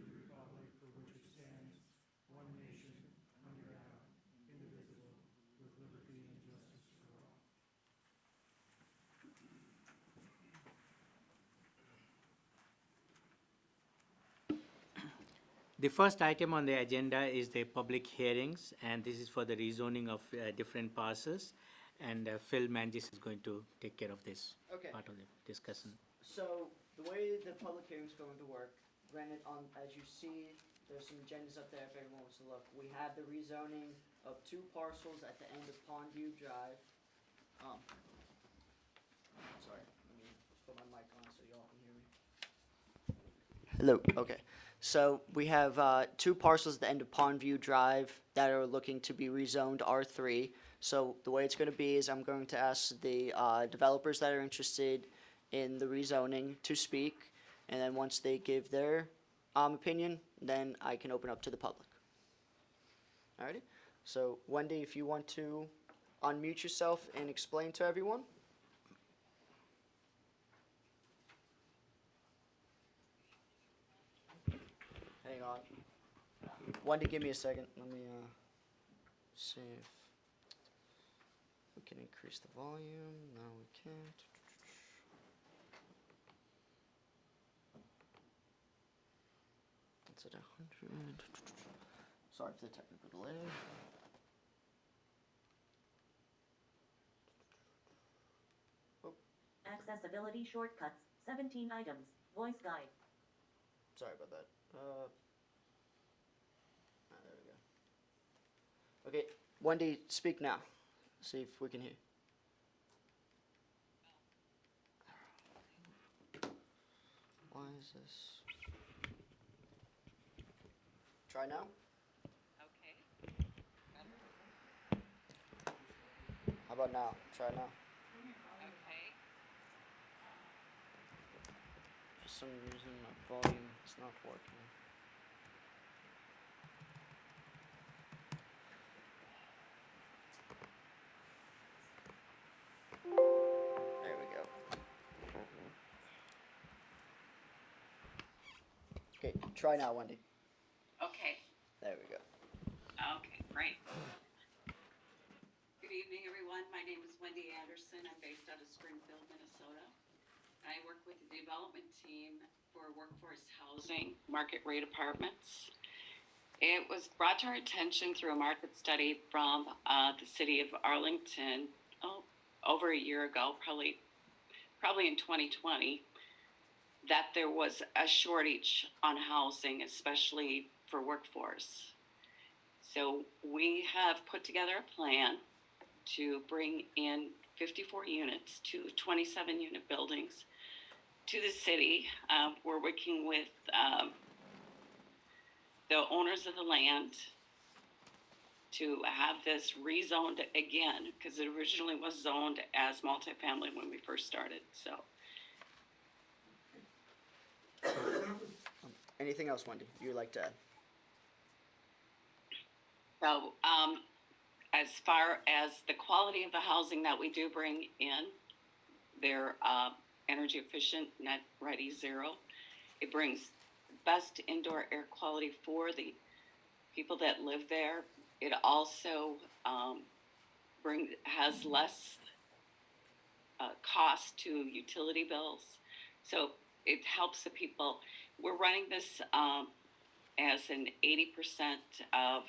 republic for which it stands, one nation, under God, indivisible, with liberty and justice for all. The first item on the agenda is the public hearings, and this is for the rezoning of different parcels. And Phil Mangis is going to take care of this Okay. part of the discussion. So the way the public hearing is going to work, granted, as you see, there's some agendas up there if everyone wants to look. We have the rezoning of 2 parcels at the end of Pondview Drive. Sorry, let me put my mic on so y'all can hear me. Hello. Okay. So we have 2 parcels at the end of Pondview Drive that are looking to be rezoned R3. So the way it's going to be is I'm going to ask the developers that are interested in the rezoning to speak, and then once they give their opinion, then I can open up to the public. Alrighty. So Wendy, if you want to unmute yourself and explain to everyone. Hang on. Wendy, give me a second. Let me see if we can increase the volume. No, we can't. It's at 100. Sorry for the technical delay. Oh. Accessibility shortcuts, 17 items, voice guide. Sorry about that. There we go. Okay, Wendy, speak now. See if we can hear. Why is this? Try now. Okay. How about now? Try now. Okay. For some reason, my volume is not working. There we go. Okay, try now, Wendy. Okay. There we go. Okay, great. Good evening, everyone. My name is Wendy Anderson. I'm based out of Springfield, Minnesota. I work with the development team for workforce housing, market rate apartments. It was brought to our attention through a market study from the city of Arlington over a year ago, probably in 2020, that there was a shortage on housing, especially for workforce. So we have put together a plan to bring in 54 units to 27 unit buildings to the city. We're working with the owners of the land to have this rezoned again, because it originally was zoned as multifamily when we first started. So Anything else, Wendy, you'd like to add? So, as far as the quality of the housing that we do bring in, they're energy efficient, net ready zero. It brings best indoor air quality for the people that live there. It also has less cost to utility bills. So it helps the people. We're running this as an 80% of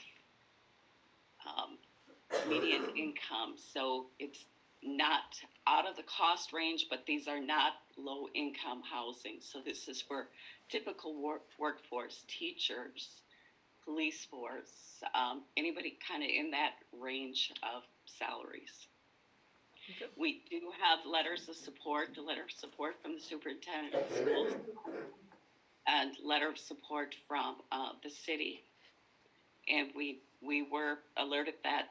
median income. So it's not out of the cost range, but these are not low income housing. So this is for typical workforce, teachers, police force, anybody kind of in that range of salaries. Okay. We do have letters of support, the letter of support from the superintendent of schools, and letter of support from the city. And we were alerted that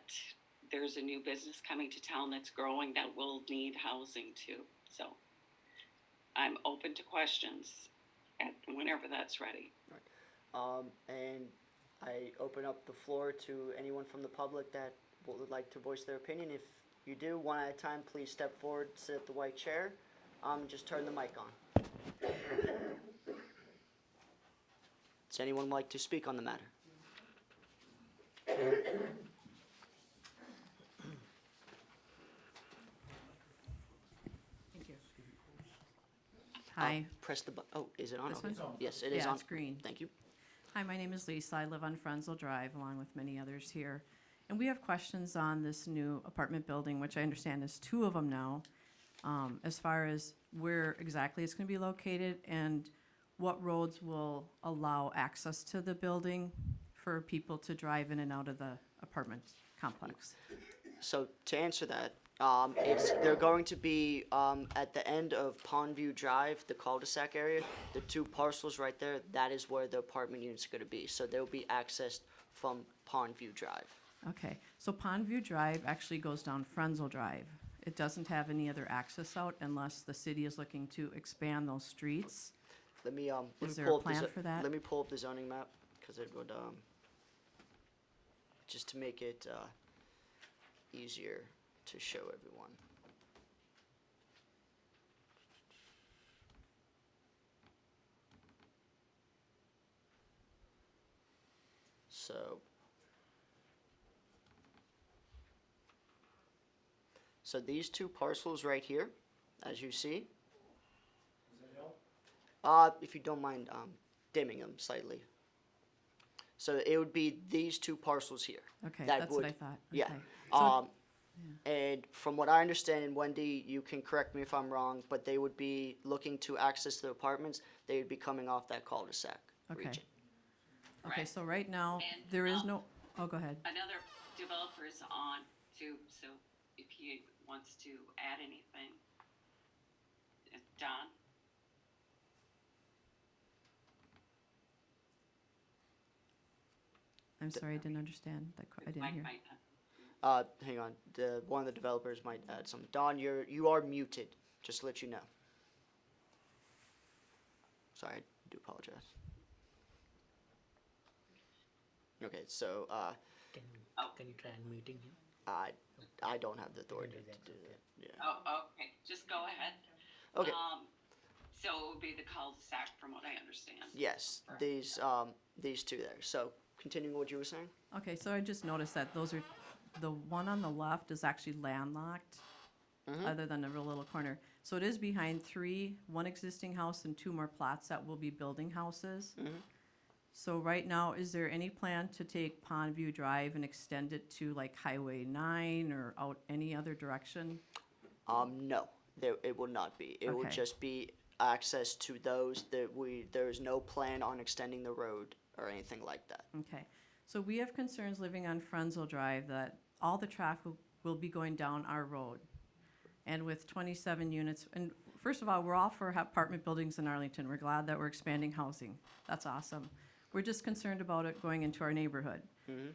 there's a new business coming to town that's growing that will need housing too. So I'm open to questions whenever that's ready. Right. And I open up the floor to anyone from the public that would like to voice their opinion. If you do, one at a time, please step forward, sit at the white chair. Just turn the mic on. Does anyone like to speak on the matter? Thank you. Hi. Press the oh, is it on? This Okay. one? Yes, it is Yeah, on. it's green. Thank you. Hi, my name is Lisa. I live on Frenzel Drive along with many others here. And we have questions on this new apartment building, which I understand is 2 of them now, as far as where exactly it's going to be located and what roads will allow access to the building for people to drive in and out of the apartment complex. So to answer that, they're going to be at the end of Pondview Drive, the cul-de-sac area. The 2 parcels right there, that is where the apartment units are going to be. So they'll be accessed from Pondview Drive. Okay, so Pondview Drive actually goes down Frenzel Drive. It doesn't have any other access out unless the city is looking to expand those streets. Let me Is there pull a up plan for that? Let me pull up the zoning map because it would just to make it easier to show everyone. So these 2 parcels right here, as you see. If you don't mind dimming them slightly. So it would be these 2 parcels here. Okay, That that's what I would- thought. Yeah. Okay. So- And from what I understand, and Wendy, you can correct me if I'm wrong, but they would be looking to access the apartments. They would be coming off that cul-de-sac Okay. region. Okay, Right. so right now, And, there is no, oh, go ahead. Another developer is on too, so if he wants to add anything. Don? I'm sorry, I didn't understand. I didn't Mike hear. might not. Hang on. One of the developers might add some. Don, you are muted. Just to let you know. Sorry, I do apologize. Okay, so Can you try unmuting him? I don't have the authority do to that, do okay. that. Yeah. Oh, okay, just go ahead. Okay. So it would be the cul-de-sac from what I understand. Yes, these 2 there. So continuing what you were saying. Okay, so I just noticed that those are, the one on the left is actually landlocked, other than a real little corner. So it is behind 3, 1 existing house and 2 more plots that will be building houses. So right now, is there any plan to take Pondview Drive and extend it to like Highway 9 or out any other direction? No, it will not be. It will Okay. just be access to those there is no plan on extending the road or anything like that. Okay, so we have concerns living on Frenzel Drive that all the traffic will be going down our road. And with 27 units, and first of all, we're all for apartment buildings in Arlington. We're glad that we're expanding housing. That's awesome. We're just concerned about it going into our neighborhood.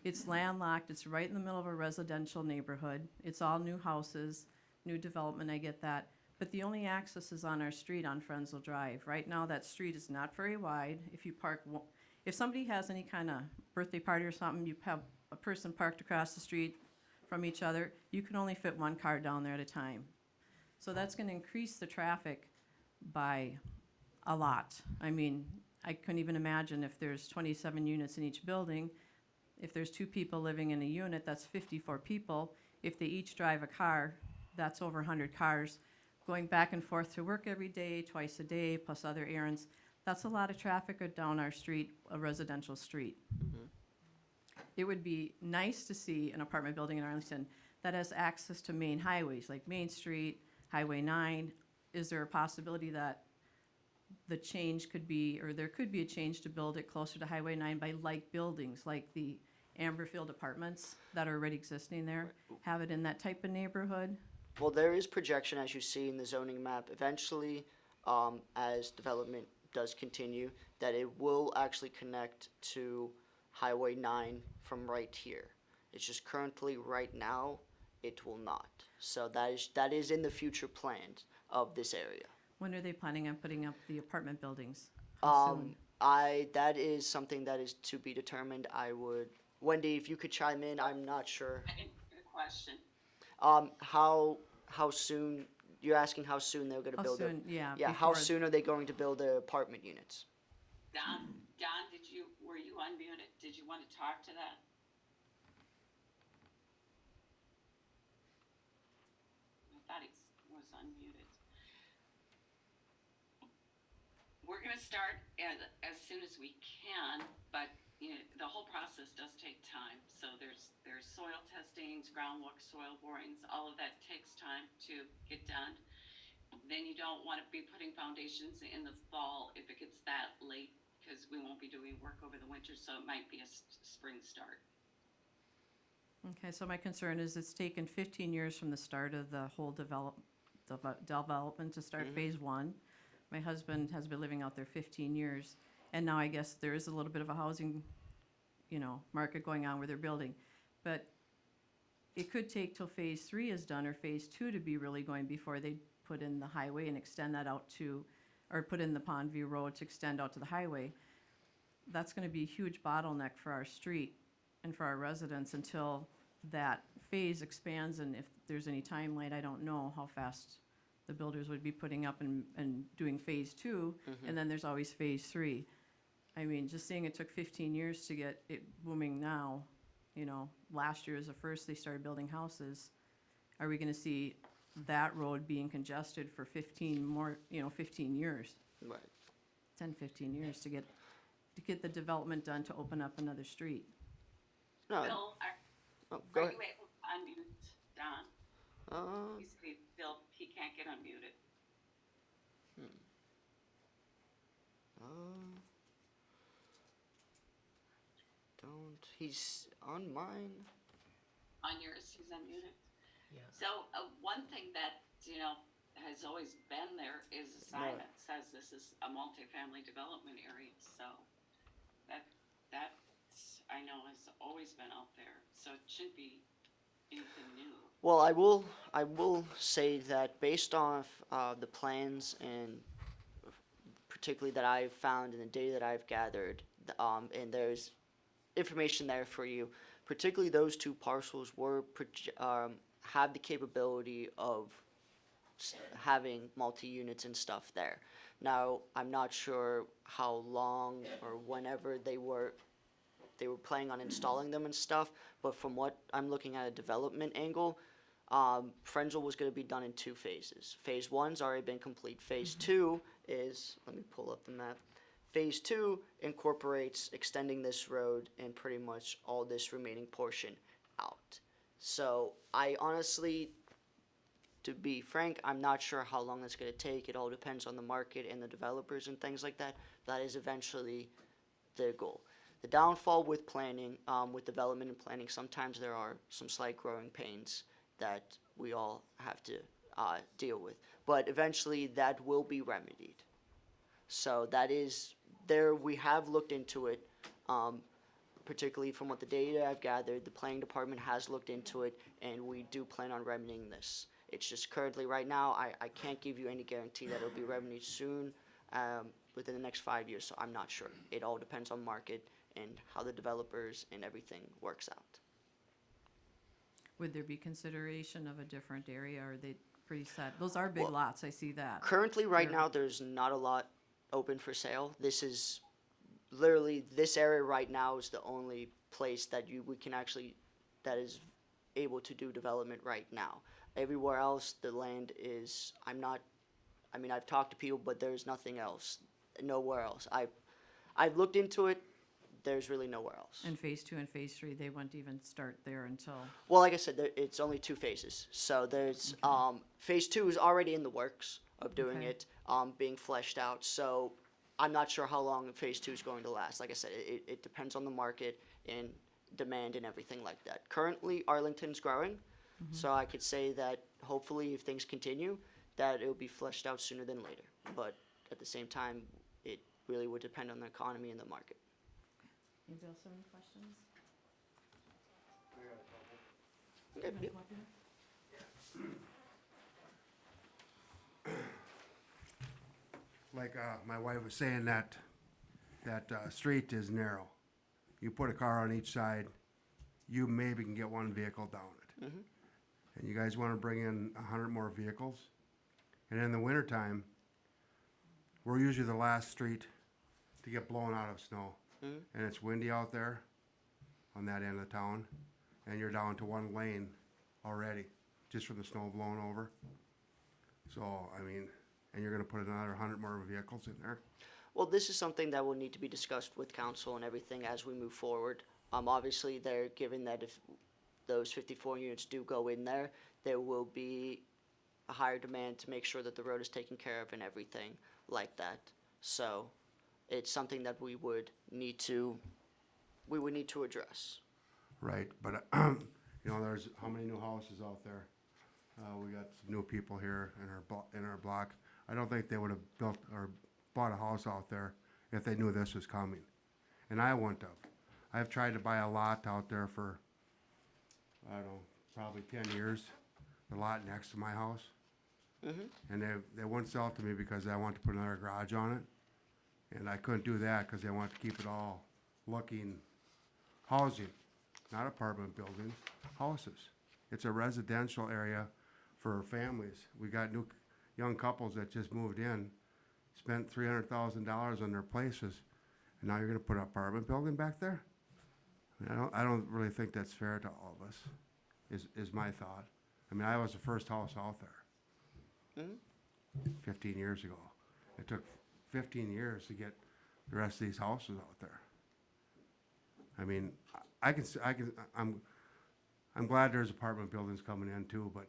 It's landlocked, it's right in the middle of a residential neighborhood. It's all new houses, new development, I get that. But the only access is on our street on Frenzel Drive. Right now, that street is not very wide. If somebody has any kind of birthday party or something, you have a person parked across the street from each other, you can only fit 1 car down there at a time. So that's gonna increase the traffic by a lot. I mean, I couldn't even imagine if there's 27 units in each building, if there's 2 people living in a unit, that's 54 people. If they each drive a car, that's over 100 cars going back and forth to work every day, twice a day, plus other errands. That's a lot of traffic down our street, a residential street. It would be nice to see an apartment building in Arlington that has access to main highways, like Main Street, Highway 9. Is there a possibility that the change could be, or there could be a change to build it closer to Highway 9 by like buildings, like the Amberfield Apartments that are already existing there? Have it in that type of neighborhood? Well, there is projection, as you see in the zoning map, eventually, as development does continue, that it will actually connect to Highway 9 from right here. It's just currently, right now, it will not. So that is in the future plans of this area. When are they planning on putting up the apartment buildings? How soon? That is something that is to be determined. Wendy, if you could chime in, I'm not sure. I didn't hear the question. How soon, you're asking how soon they're gonna How build it? soon, yeah. Yeah, how before- soon are they going to build the apartment units? Don, did you were you unmuted? Did you want to talk to that? I thought he was unmuted. We're going to start as soon as we can, but you know, the whole process does take time. So there's soil testings, groundwork, soil borings, all of that takes time to get done. Then you don't want to be putting foundations in the fall if it gets that late, because we won't be doing work over the winter, so it might be a spring start. Okay, so my concern is it's taken 15 years from the start of the whole development to start phase one. My husband has been living out there 15 years, and now I guess there is a little bit of a housing, market going on where they're building. But it could take till phase three is done or phase two to be really going before they put in the highway and extend that out to, or put in the Pondview Road to extend out to the highway. That's gonna be a huge bottleneck for our street and for our residents until that phase expands, and if there's any timeline, I don't know how fast the builders would be putting up and doing phase two, and then there's always phase three. I mean, just saying it took 15 years to get it booming now, last year was the first they started building houses. Are we gonna see that road being congested for 15 years, Right. 10, 15 years to get the development done to open up another street? No. Bill, Go are ahead. you able to unmute Don? He's Bill, he can't get unmuted. He's on mine. On yours, he's unmuted. Yeah. So one thing that has always been there is a sign that says this is a multifamily development area. So that's I know has always been out there. So it shouldn't be anything new. Well, I will say that based off the plans and particularly that I've found and the data that I've gathered, and there's information there for you. Particularly those two parcels have the capability of having multi-units and stuff there. Now, I'm not sure how long or whenever they were planning on installing them and stuff, but from what I'm looking at a development angle, Frenzell was going to be done in two phases. Phase one's already been complete. Phase two is, let me pull up the map. Phase two incorporates extending this road and pretty much all this remaining portion out. So I honestly, to be frank, I'm not sure how long it's going to take. It all depends on the market and the developers and things like that. That is eventually the goal. The downfall with planning, with development and planning, sometimes there are some slight growing pains that we all have to deal with. But eventually that will be remedied. So that is there. We have looked into it, particularly from what the data I've gathered. The planning department has looked into it, and we do plan on remedying this. It's just currently right now, I can't give you any guarantee that it'll be remedied soon, within the next 5 years. So I'm not sure. It all depends on market and how the developers and everything works out. Would there be consideration of a different area, or are they pretty set? Those are big Well, lots, I see that. Currently, right They're- now, there's not a lot open for sale. This is literally, this area right now is the only place that we can actually, that is able to do development right now. Everywhere else, the land is, I've talked to people, but there's nothing else, nowhere else. I've looked into it, there's really nowhere else. And phase two and phase three, they wouldn't even start there until, Well, like I said, it's only two phases. So there's, phase two is already in the works of doing Okay. it, being fleshed out. So I'm not sure how long phase two is going to last. Like I said, it depends on the market and demand and everything like that. Currently, Arlington's growing, so I could say that hopefully if things continue, that it'll be fleshed out sooner than later. But at the same time, it really would depend on the economy and the market. anybody else have any questions? Okay, Wanna yep. come up here? Like my wife was saying, that street is narrow. You put a car on each side, you maybe can get one vehicle down it. And you guys want to bring in 100 more vehicles? And in the wintertime, we're usually the last street to get blown out of snow. and it's windy out there on that end of town, and you're down to one lane already, just from the snow blowing over. So, I mean, and you're gonna put another 100 more vehicles in there? Well, this is something that will need to be discussed with council and everything as we move forward. Obviously, they're given that if those 54 units do go in there, there will be a higher demand to make sure that the road is taken care of and everything like that. So, it's something that we would need to address. Right, but, you know, there's, how many new houses out there? We got some new people here in our block. I don't think they would've built or bought a house out there if they knew this was coming. And I wouldn't have. I've tried to buy a lot out there for, I don't know, probably 10 years, the lot next to my house. And they wouldn't sell it to me because I want to put another garage on it. And I couldn't do that because they want to keep it all looking housing, not apartment buildings, houses. It's a residential area for families. We got new young couples that just moved in, spent $300,000 on their places, and now you're gonna put an apartment building back there? I mean, I don't really think that's fair to all of us, is my thought. I mean, I was the first house out there. 15 years ago. It took 15 years to get the rest of these houses out there. I mean, I'm glad there's apartment buildings coming in too, but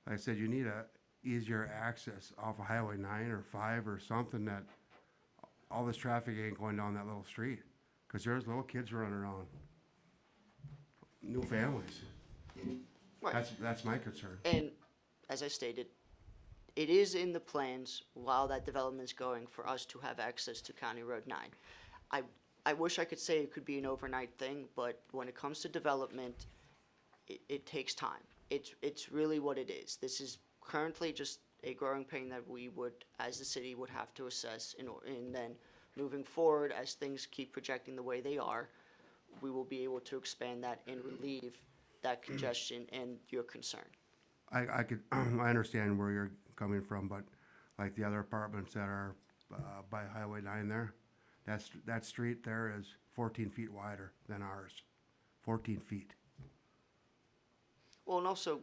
like I said, you need a easier access off of Highway 9 or 5 or something that all this traffic ain't going down that little street. Cause there's little kids running around. New families. Right. That's my concern. And as I stated, it is in the plans while that development is going for us to have access to County Road 9. I wish I could say it could be an overnight thing, but when it comes to development, it takes time. It's really what it is. This is currently just a growing pain that we would, as the city, would have to assess, and then moving forward, as things keep projecting the way they are, we will be able to expand that and relieve that congestion and your concern. I could, I understand where you're coming from, but like the other apartments that are by Highway 9 there, that street there is 14 feet wider than ours. 14 feet. Well, and also,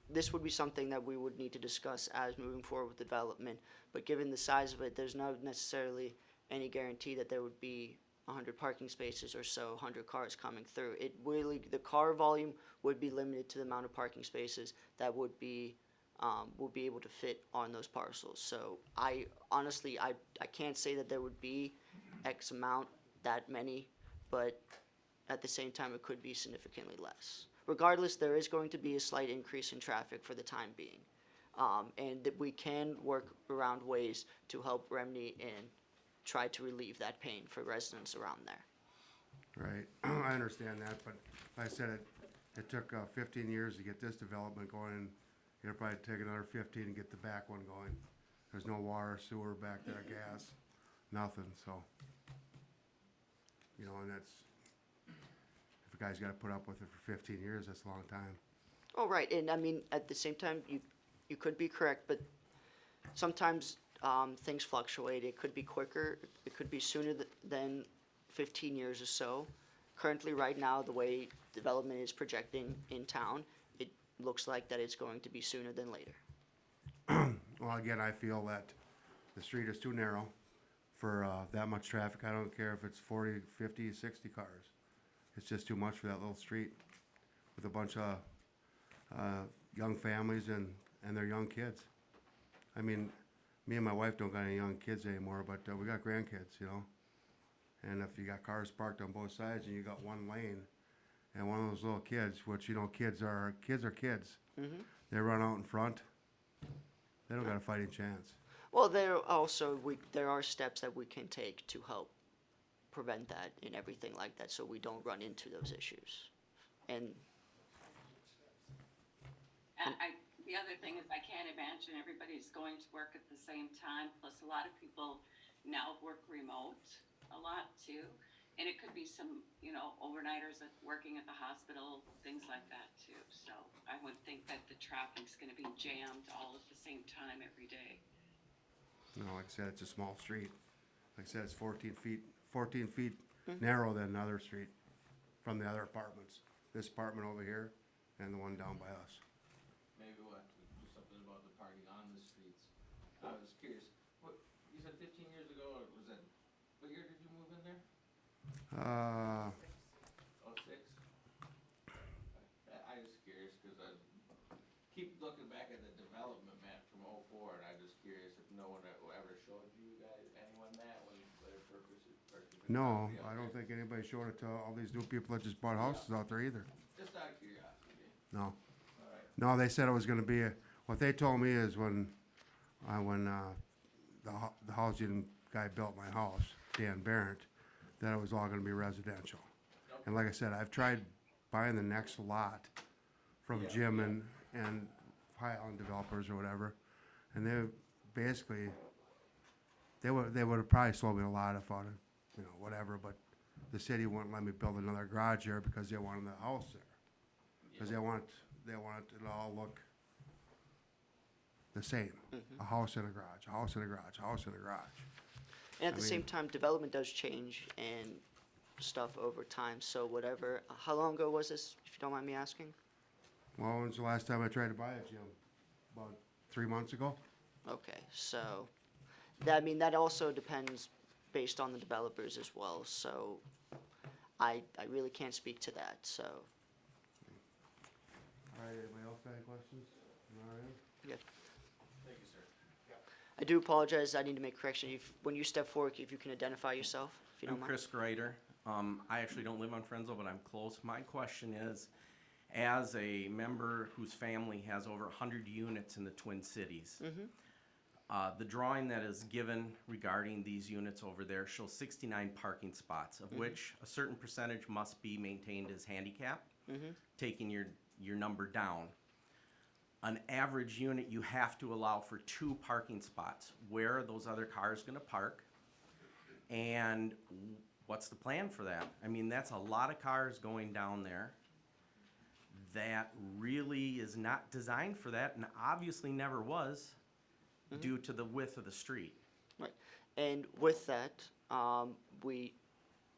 this would be something that we would need to discuss as moving forward with development, but given the size of it, there's not necessarily any guarantee that there would be 100 parking spaces or so, 100 cars coming through. It really, the car volume would be limited to the amount of parking spaces that would be able to fit on those parcels. So I honestly, I can't say that there would be X amount, that many, but at the same time, it could be significantly less. Regardless, there is going to be a slight increase in traffic for the time being. And that we can work around ways to help remedy and try to relieve that pain for residents around there. Right, I understand that, but like I said, it took 15 years to get this development going, and it'll probably take another 15 to get the back one going. There's no water, sewer back there, gas, nothing, so. You know, and that's, if a guy's gotta put up with it for 15 years, that's a long time. Oh, right, and I mean, at the same time, you could be correct, but sometimes things fluctuate. It could be quicker, it could be sooner than 15 years or so. Currently, right now, the way development is projecting in town, it looks like that it's going to be sooner than later. Well, again, I feel that the street is too narrow for that much traffic. I don't care if it's 40, 50, 60 cars. It's just too much for that little street with a bunch of young families and their young kids. I mean, me and my wife don't got any young kids anymore, but we got grandkids, you know. And if you got cars parked on both sides and you got one lane and one of those little kids, which, you know, kids are kids. Mm-hmm. They run out in front. They don't got a fighting chance. Well, there are steps that we can take to help prevent that and everything like that, so we don't run into those issues. And The other thing is I can't imagine everybody's going to work at the same time, plus a lot of people now work remote a lot too. And it could be some, you know, overnighters working at the hospital, things like that too. So I would think that the traffic's gonna be jammed all at the same time every day. You know, like I said, it's a small street. Like I said, it's 14 feet narrow than another street from the other apartments. This apartment over here and the one down by us. Maybe we'll have to do something about the parking on the streets. I was curious, what, you said 15 years ago, or was that, what year did you move in there? Oh, 06? I was curious, cause I keep looking back at the development map from 04, and I'm just curious if no one ever showed you guys, anyone that, when their purposes. No, I don't think anybody showed it to all these new people that just bought houses out there either. Just out of curiosity. No. Alright. No, they said it was gonna be, what they told me is when the housing guy built my house, Dan Barrett, that it was all gonna be residential. And like I said, I've tried buying the next lot from Jim and Highland Developers or whatever, and they basically, they would have probably sold me a lot if I'd, you know, whatever, but the city wouldn't let me build another garage there because they wanted the house there. Because they want it to all look the same. A house and a garage, a house and a garage, a house and a garage. And at the I same mean- time, development does change and stuff over time, so whatever. How long ago was this, if you don't mind me asking? Well, when's the last time I tried to buy it, Jim? About 3 months ago? Okay, so, that, I mean, that also depends based on the developers as well, so I really can't speak to that, so, All right, anybody else got any questions? All right. yeah. Thank you, sir. I do apologize, I need to make a correction. When you step forward, if you can identify yourself, if you I'm don't mind. Chris Greider. I actually don't live on Frenzel, but I'm close. My question is, as a member whose family has over 100 units in the Twin Cities, the drawing that is given regarding these units over there shows 69 parking spots, of which a certain percentage must be maintained as handicap, taking your number down. An average unit, you have to allow for 2 parking spots. Where are those other cars gonna park? And what's the plan for that? I mean, that's a lot of cars going down there. That really is not designed for that, and obviously never was, due to the width of the street. Right, and with that,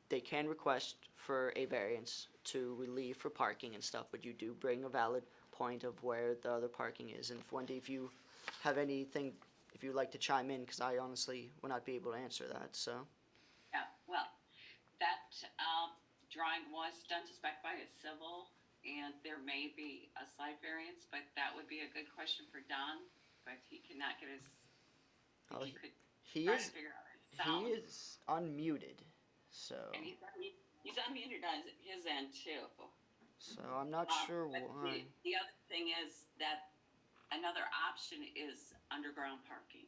they can request for a variance to relieve for parking and stuff, but you do bring a valid point of where the other parking is, and Wendy, if you have anything, if you'd like to chime in, because I honestly will not be able to answer that, so. Yeah, well, that drawing was done to spec by a civil, and there may be a slight variance, but that would be a good question for Don, but he cannot get his, Oh, he could He try is, to figure out his sound. he is unmuted, so, And he's unmuted on his end too. I'm not sure But why. The other thing is that another option is underground parking.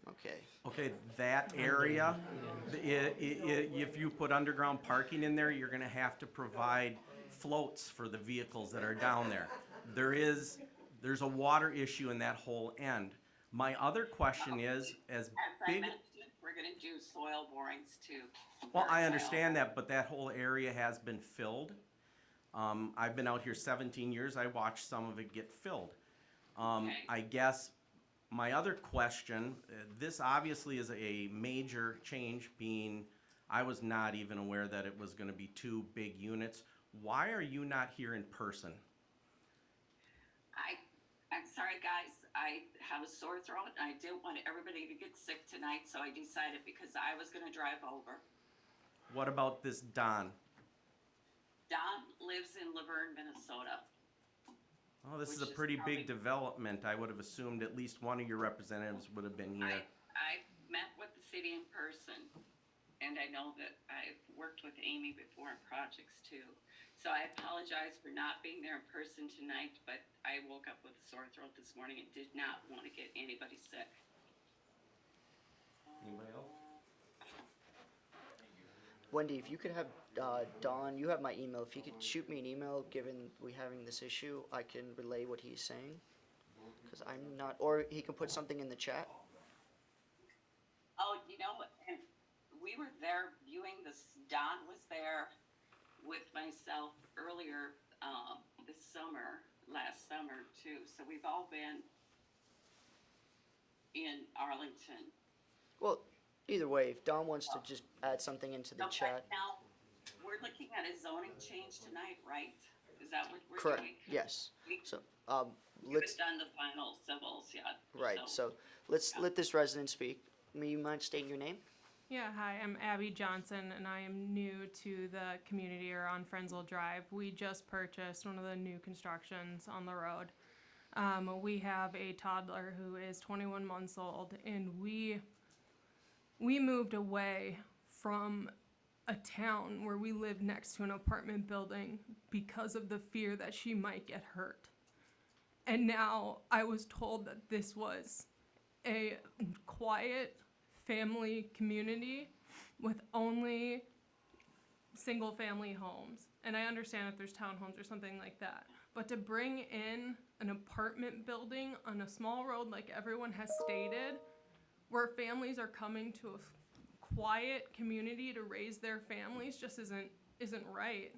Okay, Okay, that area, if you put underground parking in there, you're gonna have to provide floats for the vehicles that are down there. There's a water issue in that whole end. My other question is, as As I big, mentioned, we're gonna do soil borings too. well, I verify all understand that, but that whole area has been filled. I've been out here 17 years, I watched some of it get filled. Okay. I guess my other question, this obviously is a major change, being I was not even aware that it was gonna be 2 big units. Why are you not here in person? I'm sorry, guys, I have a sore throat, and I didn't want everybody to get sick tonight, so I decided because I was gonna drive over. What about this Don? Don lives in Laverne, Minnesota. Oh, this is a Which is pretty probably- big development. I would have assumed at least one of your representatives would have been here. I met with the city in person, and I know that I've worked with Amy before on projects too. So I apologize for not being there in person tonight, but I woke up with a sore throat this morning and did not want to get anybody sick. Anybody else? Wendy, if you could have, Dawn, you have my email, if you could shoot me an email, given we having this issue, I can relay what he's saying. Cause I'm not, or he can put something in the chat. Oh, you know what? And we were there viewing this. Don was there with myself earlier this summer, last summer too. So we've all been in Arlington. Well, Either way, if Don wants to just add something into the Okay, chat. now, we're looking at a zoning change tonight, right? Is that what we're Correct, doing? yes. We So, haven't let's, done the final civils yet. right, so let's let this resident speak. May you mind stating your name? Yeah, hi, I'm Abby Johnson, and I am new to the community or on Frenzel Drive. We just purchased one of the new constructions on the road. We have a toddler who is 21 months old, and we moved away from a town where we lived next to an apartment building because of the fear that she might get hurt. And now I was told that this was a quiet family community with only single family homes. And I understand if there's townhomes or something like that. But to bring in an apartment building on a small road like everyone has stated, where families are coming to a quiet community to raise their families just isn't right.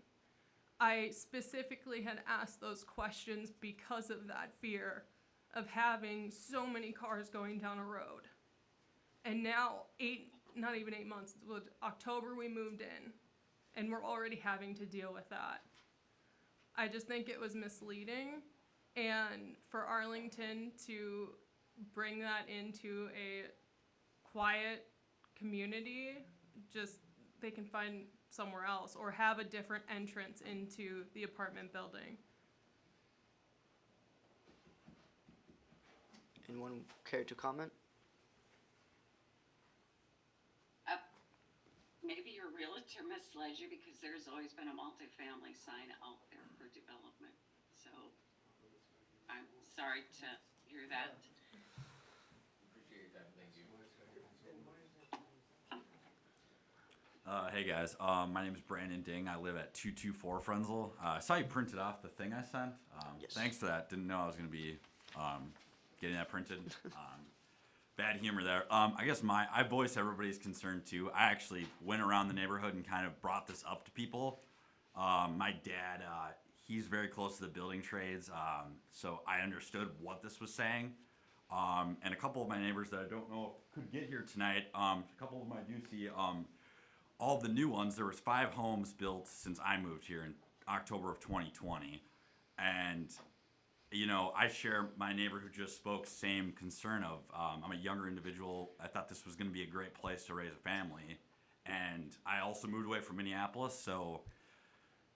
I specifically had asked those questions because of that fear of having so many cars going down a road. And now not even 8 months, October we moved in, and we're already having to deal with that. I just think it was misleading, and for Arlington to bring that into a quiet community, just they can find somewhere else or have a different entrance into the apartment building. Anyone care to comment? Maybe your realtor misled you because there's always been a multifamily sign out there for development. So I'm sorry to hear that. Appreciate your time, thank you. Hey guys, my name is Brandon Ding. I live at 224 Frenzel. I saw you printed off the thing I sent. Yes. Thanks for that. Didn't know I was going to be getting that printed. Bad humor there. I guess I voice everybody's concern too. I actually went around the neighborhood and kind of brought this up to people. My dad, he's very close to the building trades, so I understood what this was saying. And a couple of my neighbors that I don't know if could get here tonight, a couple of them I do see, all the new ones, there was 5 homes built since I moved here in October of 2020. And, you know, I share my neighbor who just spoke same concern of, I'm a younger individual. I thought this was going to be a great place to raise a family. And I also moved away from Minneapolis, so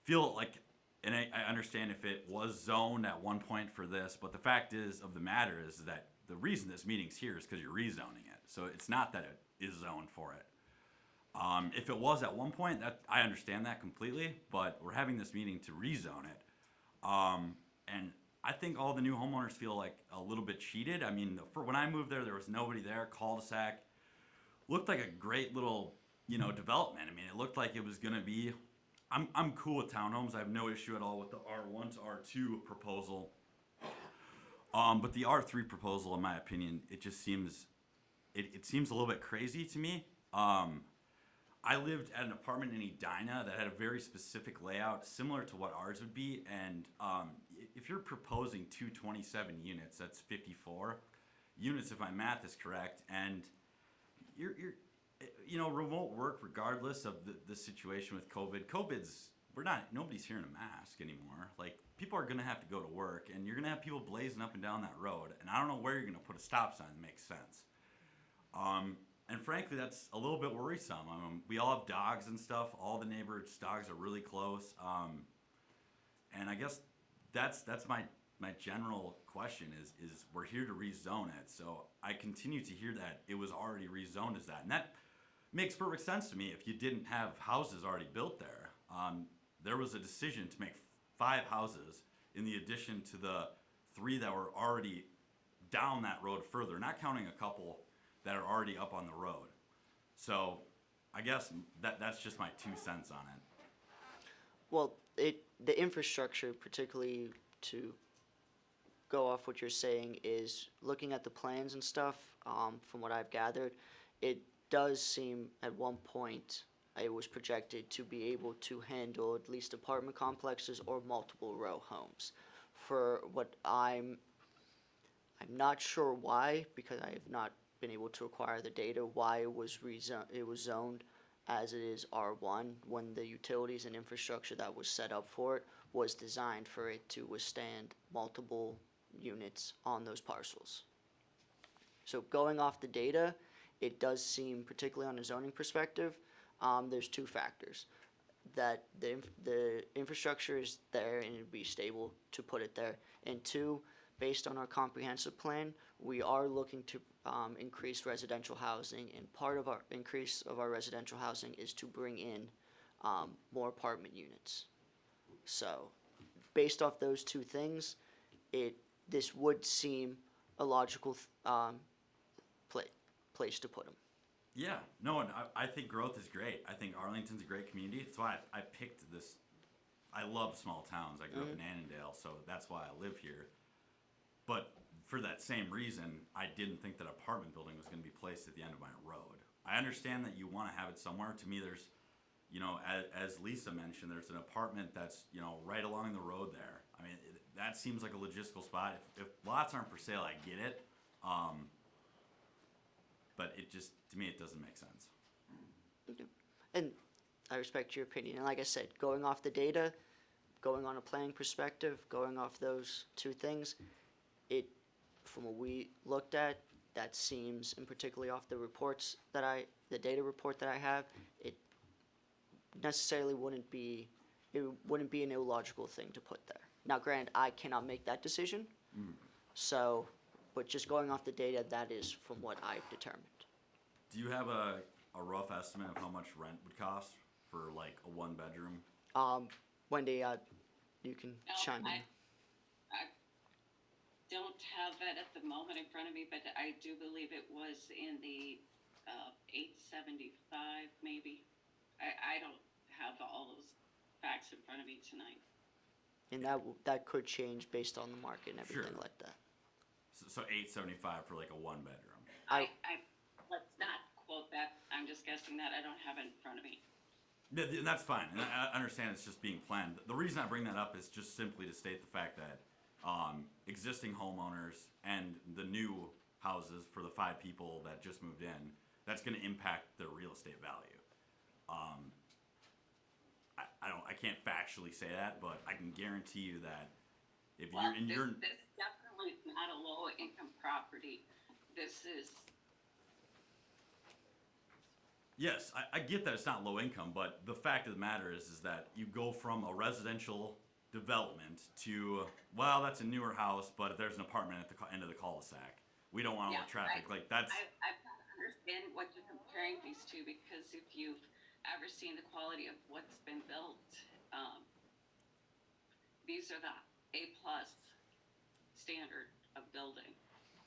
feel like, and I understand if it was zoned at one point for this, but the fact of the matter is that the reason this meeting's here is because you're rezoning it. So it's not that it is zoned for it. If it was at one point, that I understand that completely, but we're having this meeting to rezone it. And I think all the new homeowners feel like a little bit cheated. I mean, for when I moved there was nobody there, cul-de-sac. Looked like a great little, development. I mean, it looked like it was gonna be, I'm cool with townhomes. I have no issue at all with the R1 to R2 proposal. But the R3 proposal, in my opinion, it just seems, it seems a little bit crazy to me. I lived at an apartment in Edina that had a very specific layout, similar to what ours would be. And if you're proposing 227 units, that's 54 units if my math is correct. And you're remote work, regardless of the situation with COVID. Nobody's here in a mask anymore. Like, people are gonna have to go to work, and you're gonna have people blazing up and down that road. And I don't know where you're gonna put a stop sign that makes sense. And frankly, that's a little bit worrisome. We all have dogs and stuff. All the neighbors' dogs are really close. And I guess that's my general question is we're here to rezone it. So I continue to hear that it was already rezoned as that. And that makes perfect sense to me if you didn't have houses already built there. There was a decision to make 5 houses in the addition to the 3 that were already down that road further, not counting a couple that are already up on the road. So I guess that's just my 2 cents on it. Well, the infrastructure, particularly to go off what you're saying, is looking at the plans and stuff, from what I've gathered, it does seem at one point it was projected to be able to handle at least apartment complexes or multiple row homes. For what I'm not sure why, because I have not been able to acquire the data why it was zoned as it is R1 when the utilities and infrastructure that was set up for it was designed for it to withstand multiple units on those parcels. So going off the data, it does seem, particularly on a zoning perspective, there's two factors. That the infrastructure is there and it'd be stable to put it there. And two, based on our comprehensive plan, we are looking to increase residential housing, and part of our increase of our residential housing is to bring in more apartment units. So, based off those two things, this would seem a logical place to put them. Yeah, no, and I think growth is great. I think Arlington's a great community. That's why I picked this. I love small towns. I grew up in Annandale, so that's why I live here. But for that same reason, I didn't think that apartment building was going to be placed at the end of my road. I understand that you want to have it somewhere. To me, there's, as Lisa mentioned, there's an apartment that's, right along the road there. I mean, that seems like a logistical spot. If lots aren't for sale, I get it. But it just, to me, it doesn't make sense. Okay. And I respect your opinion. And like I said, going off the data, going on a planning perspective, going off those two things, from what we looked at, that seems, and particularly off the reports the data report that I have, it necessarily wouldn't be an illogical thing to put there. Now, granted, I cannot make that decision. So, but just going off the data, that is from what I've determined. Do you have a rough estimate of how much rent would cost for like a one bedroom? Wendy, you can chime in. I don't have that at the moment in front of me, but I do believe it was in the 875 maybe. I don't have all those facts in front of me tonight. And that could change based on the market and everything like that. So 875 for like a one bedroom. I let's not quote that. I'm just guessing that. I don't have it in front of me. Yeah, and that's fine. And I understand it's just being planned. The reason I bring that up is just simply to state the fact that existing homeowners and the new houses for the 5 people that just moved in, that's going to impact their real estate value. I can't factually say that, but I can guarantee you that if Well, you're in your this definitely is not a low income property. This is Yes, I get that it's not low income, but the fact of the matter is that you go from a residential development to, well, that's a newer house, but there's an apartment at the end of the cul-de-sac. We don't want all the traffic. Like that's. I understand what you're comparing these two, because if you've ever seen the quality of what's been built, these are the A+ standard of building.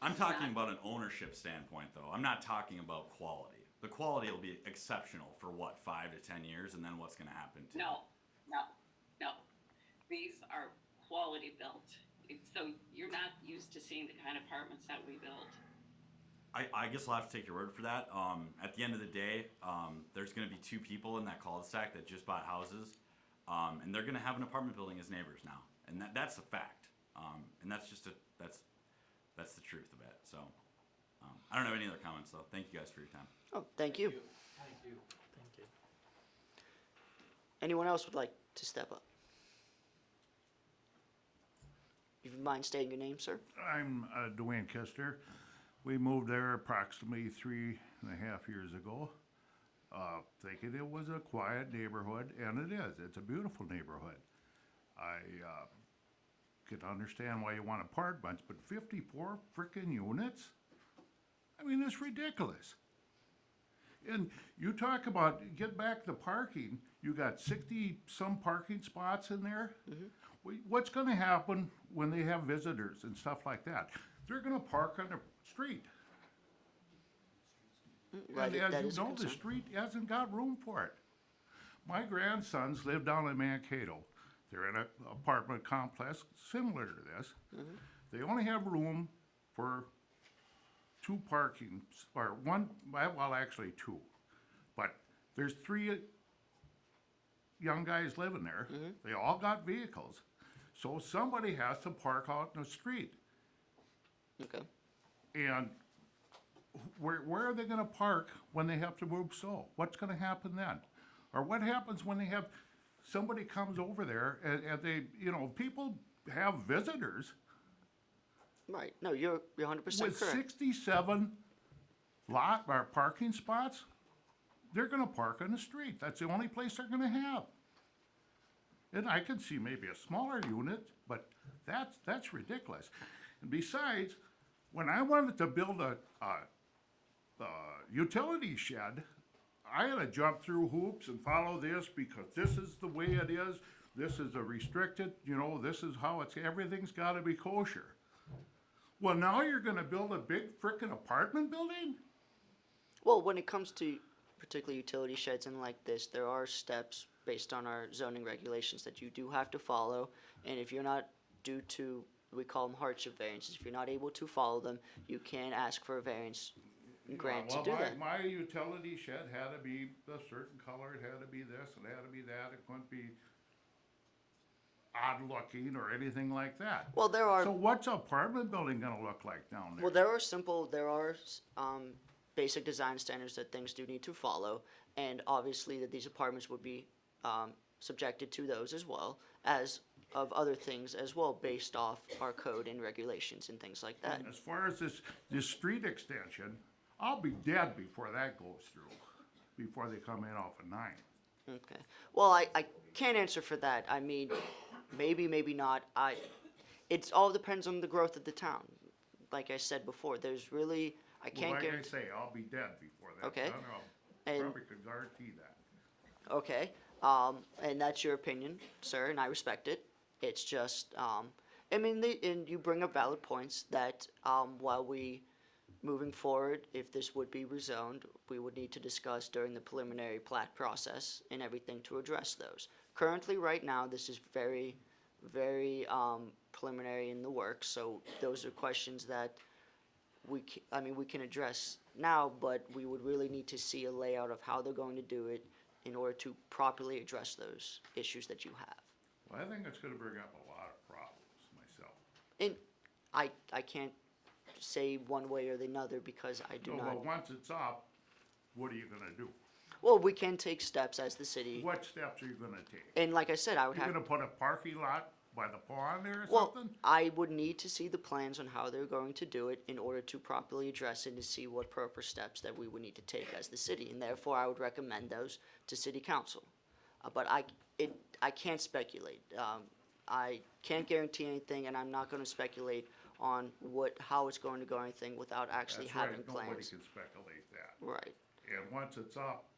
I'm talking about an ownership standpoint, though. I'm not talking about quality. The quality will be exceptional for what, 5 to 10 years, and then what's going to happen to it? No. These are quality built. So you're not used to seeing the kind of apartments that we build. I guess I'll have to take your word for that. At the end of the day, there's going to be 2 people in that cul-de-sac that just bought houses, and they're going to have an apartment building as neighbors now, and that's a fact. And that's just that's the truth of it. So I don't have any other comments, though. Thank you guys for your time. Oh, thank you. Thank you. Anyone else would like to step up? If you mind stating your name, sir? I'm Dwayne Kester. We moved there approximately 3.5 years ago, thinking it was a quiet neighborhood, and it is. It's a beautiful neighborhood. I can understand why you want apartments, but 54 frickin' units? I mean, it's ridiculous. And you talk about, get back the parking, you got 60-some parking spots in there. What's gonna happen when they have visitors and stuff like that? They're gonna park on the street. Right, And that as is you a know, the concern. street hasn't got room for it. My grandsons live down in Mankato. They're in an apartment complex similar to this. They only have room for 2 parking, or one, well, actually 2. But there's 3 young guys living there. They all got vehicles. So somebody has to park out in the street. Okay. And where are they gonna park when they have to move so? What's gonna happen then? Or what happens when they have, somebody comes over there and they, you know, people have visitors Right, no, you're 100% with correct. 67 lot, or parking spots? They're gonna park on the street. That's the only place they're gonna have. And I can see maybe a smaller unit, but that's ridiculous. And besides, when I wanted to build a utility shed, I had to jump through hoops and follow this because this is the way it is. This is a restricted, you know, this is how it's, everything's gotta be kosher. Well, now you're gonna build a big frickin' apartment building? Well, when it comes to particularly utility sheds and like this, there are steps based on our zoning regulations that you do have to follow. And if you're not, due to, we call them hardship variances, if you're not able to follow them, you can ask for a variance grant to do that. My utility shed had to be a certain color, it had to be this, it had to be that, it couldn't be odd looking or anything like that. Well, there are. So what's an apartment building gonna look like down there? Well, there are basic design standards that things do need to follow, and obviously that these apartments would be subjected to those as well as of other things as well, based off our code and regulations and things like that. And as far as this street extension, I'll be dead before that goes through, before they come in off of 9. Okay. Well, I can't answer for that. I mean, maybe, maybe not. It all depends on the growth of the town. Like I said before, there's really, I can't Well, like I guarantee. say, I'll be dead before that's Okay. done. I And- probably could guarantee that. Okay, and that's your opinion, sir, and I respect it. It's just, I mean, and you bring up valid points that, while we, moving forward, if this would be rezoned, we would need to discuss during the preliminary plat process and everything to address those. Currently, right now, this is very, very, preliminary in the works, so those are questions that we can address now, but we would really need to see a layout of how they're going to do it in order to properly address those issues that you have. Well, I think it's gonna bring up a lot of problems myself. And I can't say one way or the other because I do No, not. but once it's up, what are you gonna do? Well, we can take steps as the city, What steps are you gonna take? and like I said, I would You're have. gonna put a parking lot by the pond there or Well, something? I would need to see the plans on how they're going to do it in order to properly address it and to see what proper steps that we would need to take as the city, and therefore I would recommend those to city council. But I can't speculate. I can't guarantee anything, and I'm not gonna speculate on how it's going to go anything without actually That's right, having nobody plans. can speculate that. Right. And once it's up,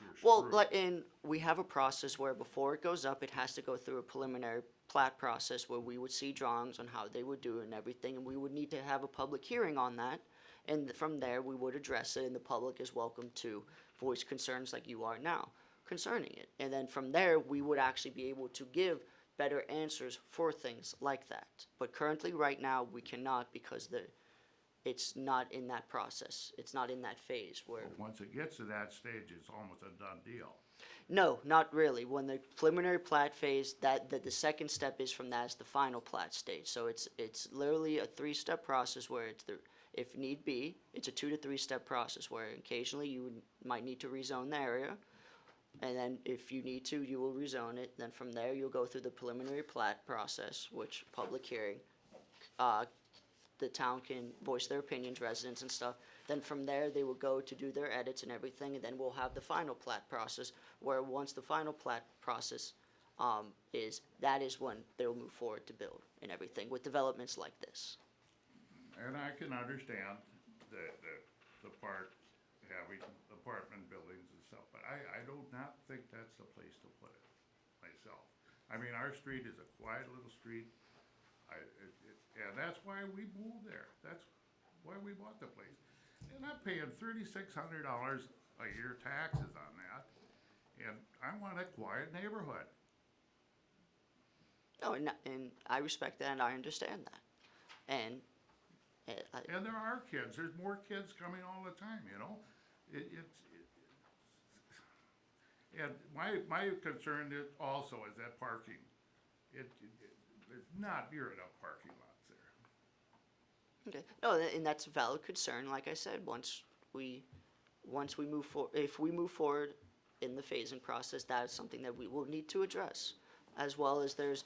you're Well, screwed. and we have a process where before it goes up, it has to go through a preliminary plat process where we would see drawings on how they would do it and everything, and we would need to have a public hearing on that. And from there, we would address it, and the public is welcome to voice concerns like you are now concerning it. And then from there, we would actually be able to give better answers for things like that. But currently, right now, we cannot because it's not in that process. It's not in that phase where. But once it gets to that stage, it's almost a done deal. No, not really. When the preliminary plat phase, the second step is from that is the final plat stage. So it's literally a 3-step process where if need be, it's a 2 to 3 step process where occasionally you might need to rezone the area, and then if you need to, you will rezone it. Then from there, you'll go through the preliminary plat process, which public hearing. The town can voice their opinions, residents and stuff. Then from there, they will go to do their edits and everything, and then we'll have the final plat process, where once the final plat process that is when they'll move forward to build and everything with developments like this. And I can understand the part having apartment buildings and stuff, but I do not think that's the place to put it myself. I mean, our street is a quiet little street. And that's why we moved there. That's why we bought the place. And I'm paying $3,600 a year taxes on that. And I want a quiet neighborhood. Oh, and I respect that and I understand that. And And there are kids. There's more kids coming all the time, you know? And my concern is also is that parking. There's not near enough parking lots there. okay, no, and that's a valid concern. Like I said, once once we move if we move forward in the phasing process, that is something that we will need to address, as well as there's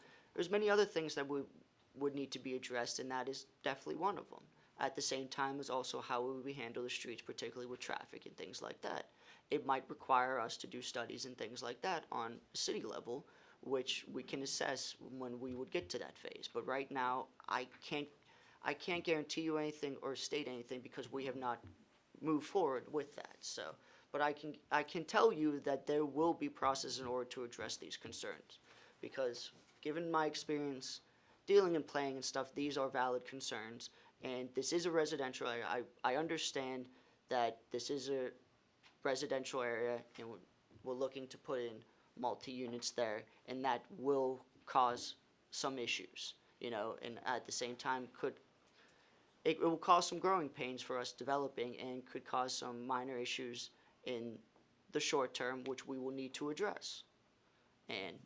many other things that would need to be addressed, and that is definitely one of them. At the same time as also how would we handle the streets, particularly with traffic and things like that. It might require us to do studies and things like that on a city level, which we can assess when we would get to that phase. But right now, I can't guarantee you anything or state anything because we have not moved forward with that. So, but I can tell you that there will be process in order to address these concerns, because given my experience dealing and playing and stuff, these are valid concerns. And this is a residential area. I understand that this is a residential area, and we're looking to put in multi-units there, and that will cause some issues, you know, and at the same time it will cause some growing pains for us developing, and could cause some minor issues in the short term, which we will need to address. And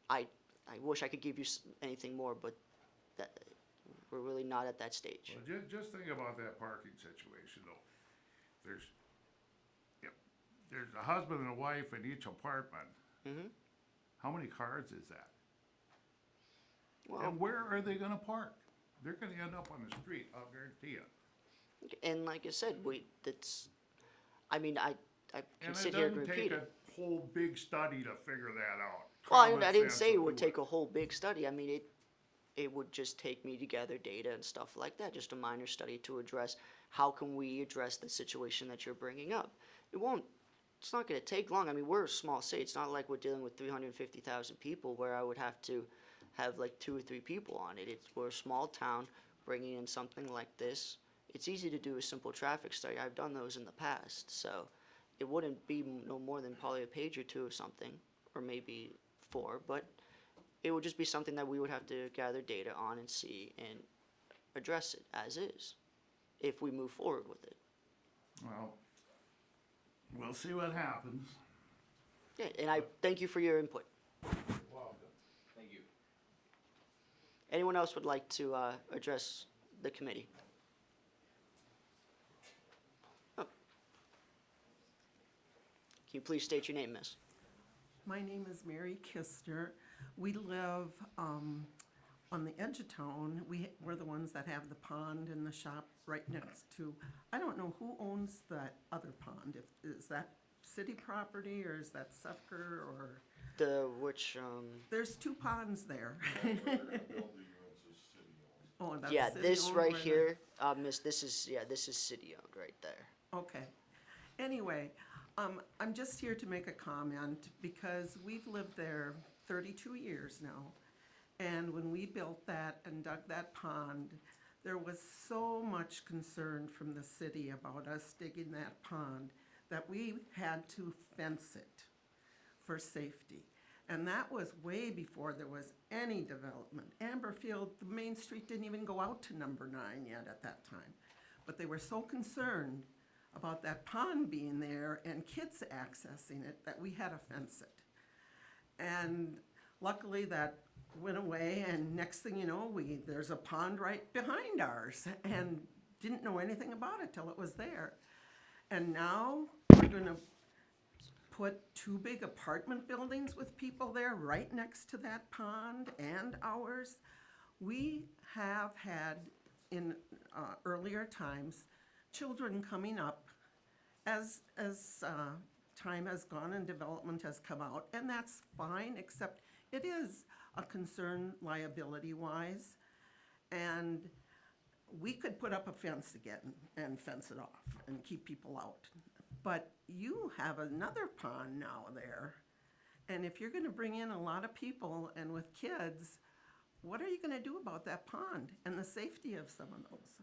I wish I could give you anything more, but that we're really not at that stage. Well, just think about that parking situation though. There's a husband and a wife in each apartment. Mm-hmm. How many cars is that? Well, And where are they gonna park? They're gonna end up on the street, I'll guarantee you. and like I said, I can And sit it here and doesn't repeat take it. a whole big study to figure that out. Well, Common I didn't sense say it will would do take a whole big study. I mean, it would just take me to gather data and stuff like that, just a minor study to address how can we address the situation that you're bringing up. It's not going to take long. I mean, we're a small city. It's not like we're dealing with 350,000 people where I would have to have like 2 or 3 people on it. We're a small town. Bringing in something like this, it's easy to do a simple traffic study. I've done those in the past, so it wouldn't be no more than probably a page or 2 or something, or maybe 4, but it would just be something that we would have to gather data on and see and address it as is, if we move forward with it. Well, we'll see what happens. Yeah, and I thank you for your input. Thank you. Anyone else would like to address the committee? Oh. Can you please state your name, miss? My name is Mary Kister. We live on the edge of town. We're the ones that have the pond and the shop right next to. I don't know who owns that other pond. Is that city property or is that Sefker or? There's 2 ponds there. Oh, that's Yeah, city this owned right where here, miss, this is city owned right there. Okay. Anyway, I'm just here to make a comment because we've lived there 32 years now. And when we built that and dug that pond, there was so much concern from the city about us digging that pond that we had to fence it for safety. And that was way before there was any development. Amberfield, the main street didn't even go out to number 9 yet at that time. But they were so concerned about that pond being there and kids accessing it that we had to fence it. And luckily that went away, and next thing you know, there's a pond right behind ours, and didn't know anything about it till it was there. And now we're gonna put 2 big apartment buildings with people there right next to that pond and ours. We have had in earlier times children coming up as time has gone and development has come out, and that's fine, except it is a concern liability-wise, and we could put up a fence again and fence it off and keep people out. But you have another pond now there, and if you're gonna bring in a lot of people and with kids, what are you gonna do about that pond and the safety of some of those?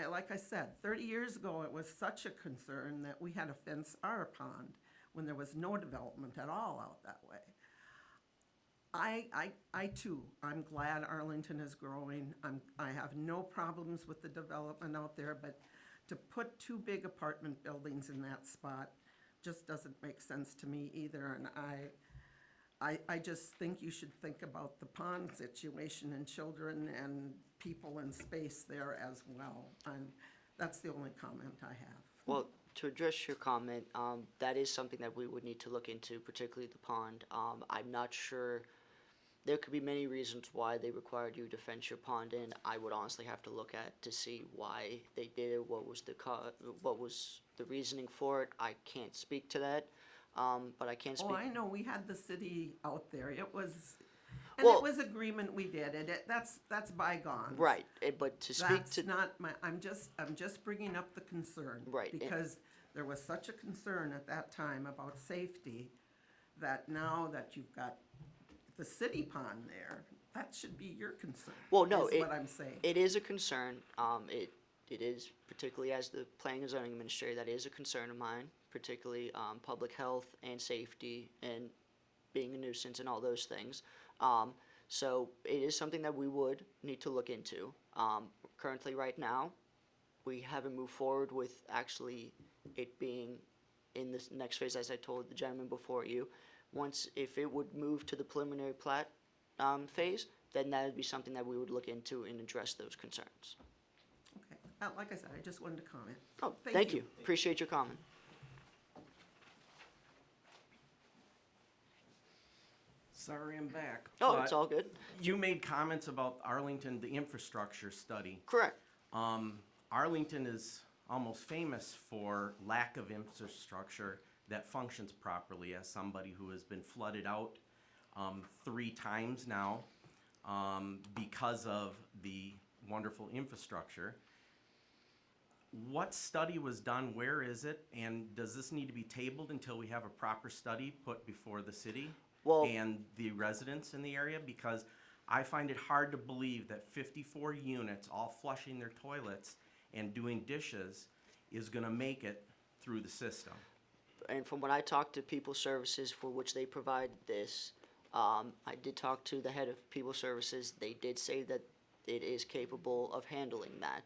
Like I said, 30 years ago, it was such a concern that we had to fence our pond when there was no development at all out that way. I too, I'm glad Arlington is growing. I have no problems with the development out there, but to put 2 big apartment buildings in that spot just doesn't make sense to me either. And I just think you should think about the pond situation and children and people and space there as well. And that's the only comment I have. Well, to address your comment, that is something that we would need to look into, particularly the pond. I'm not sure, there could be many reasons why they required you to fence your pond in. I would honestly have to look at to see why they did it, what was the reasoning for it. I can't speak to that, but I can speak. Oh, I know, we had the city out there, it was, Well- it was agreement we did, that's bygone. Right, but to speak to. That's not my, I'm just bringing up the concern. Right, and- Because there was such a concern at that time about safety, that now that you've got the city pond there, that should be your concern. Well, no, is what I'm saying. it is a concern. It is, particularly as the planning and zoning administrator, that is a concern of mine, particularly public health and safety and being a nuisance and all those things. So it is something that we would need to look into. Currently, right now, we haven't moved forward with actually it being in this next phase, as I told the gentleman before you. Once, if it would move to the preliminary plat phase, then that would be something that we would look into and address those concerns. Okay, like I said, I just wanted to comment. Oh, thank you. Appreciate your comment. Sorry, I'm back. Oh, but it's all good. You made comments about Arlington, the infrastructure study. Correct. Arlington is almost famous for lack of infrastructure that functions properly. As somebody who has been flooded out 3 times now because of the wonderful infrastructure. What study was done? Where is it? And does this need to be tabled until we have a proper study put before the city Well- and the residents in the area? Because I find it hard to believe that 54 units all flushing their toilets and doing dishes is going to make it through the system. And from when I talked to People Services, for which they provide this, I did talk to the head of People Services. They did say that it is capable of handling that.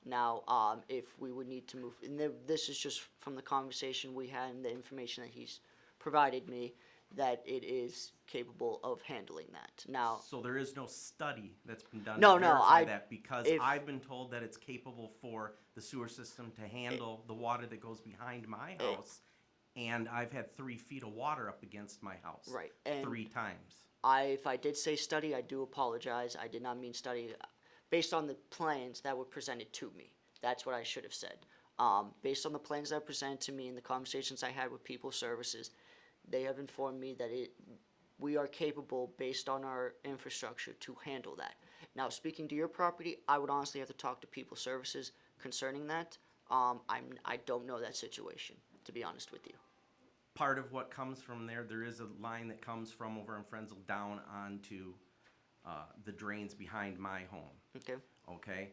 Now, if we would need to move, and this is just from the conversation we had and the information that he's provided me, that it is capable of handling that. Now, So there is no study that's been done No, to no, verify that, because if- I've been told that it's capable for the sewer system to handle the water that goes behind my house, and I've had 3 feet of water up against my house. Right, and 3 times. if I did say study, I do apologize. I did not mean study. Based on the plans that were presented to me, that's what I should have said. Based on the plans that were presented to me and the conversations I had with People Services, they have informed me that we are capable, based on our infrastructure, to handle that. Now, speaking to your property, I would honestly have to talk to People Services concerning that. I don't know that situation, to be honest with you. Part of what comes from there is a line that comes from over in Frenzel down onto the drains behind my home. Okay. Okay?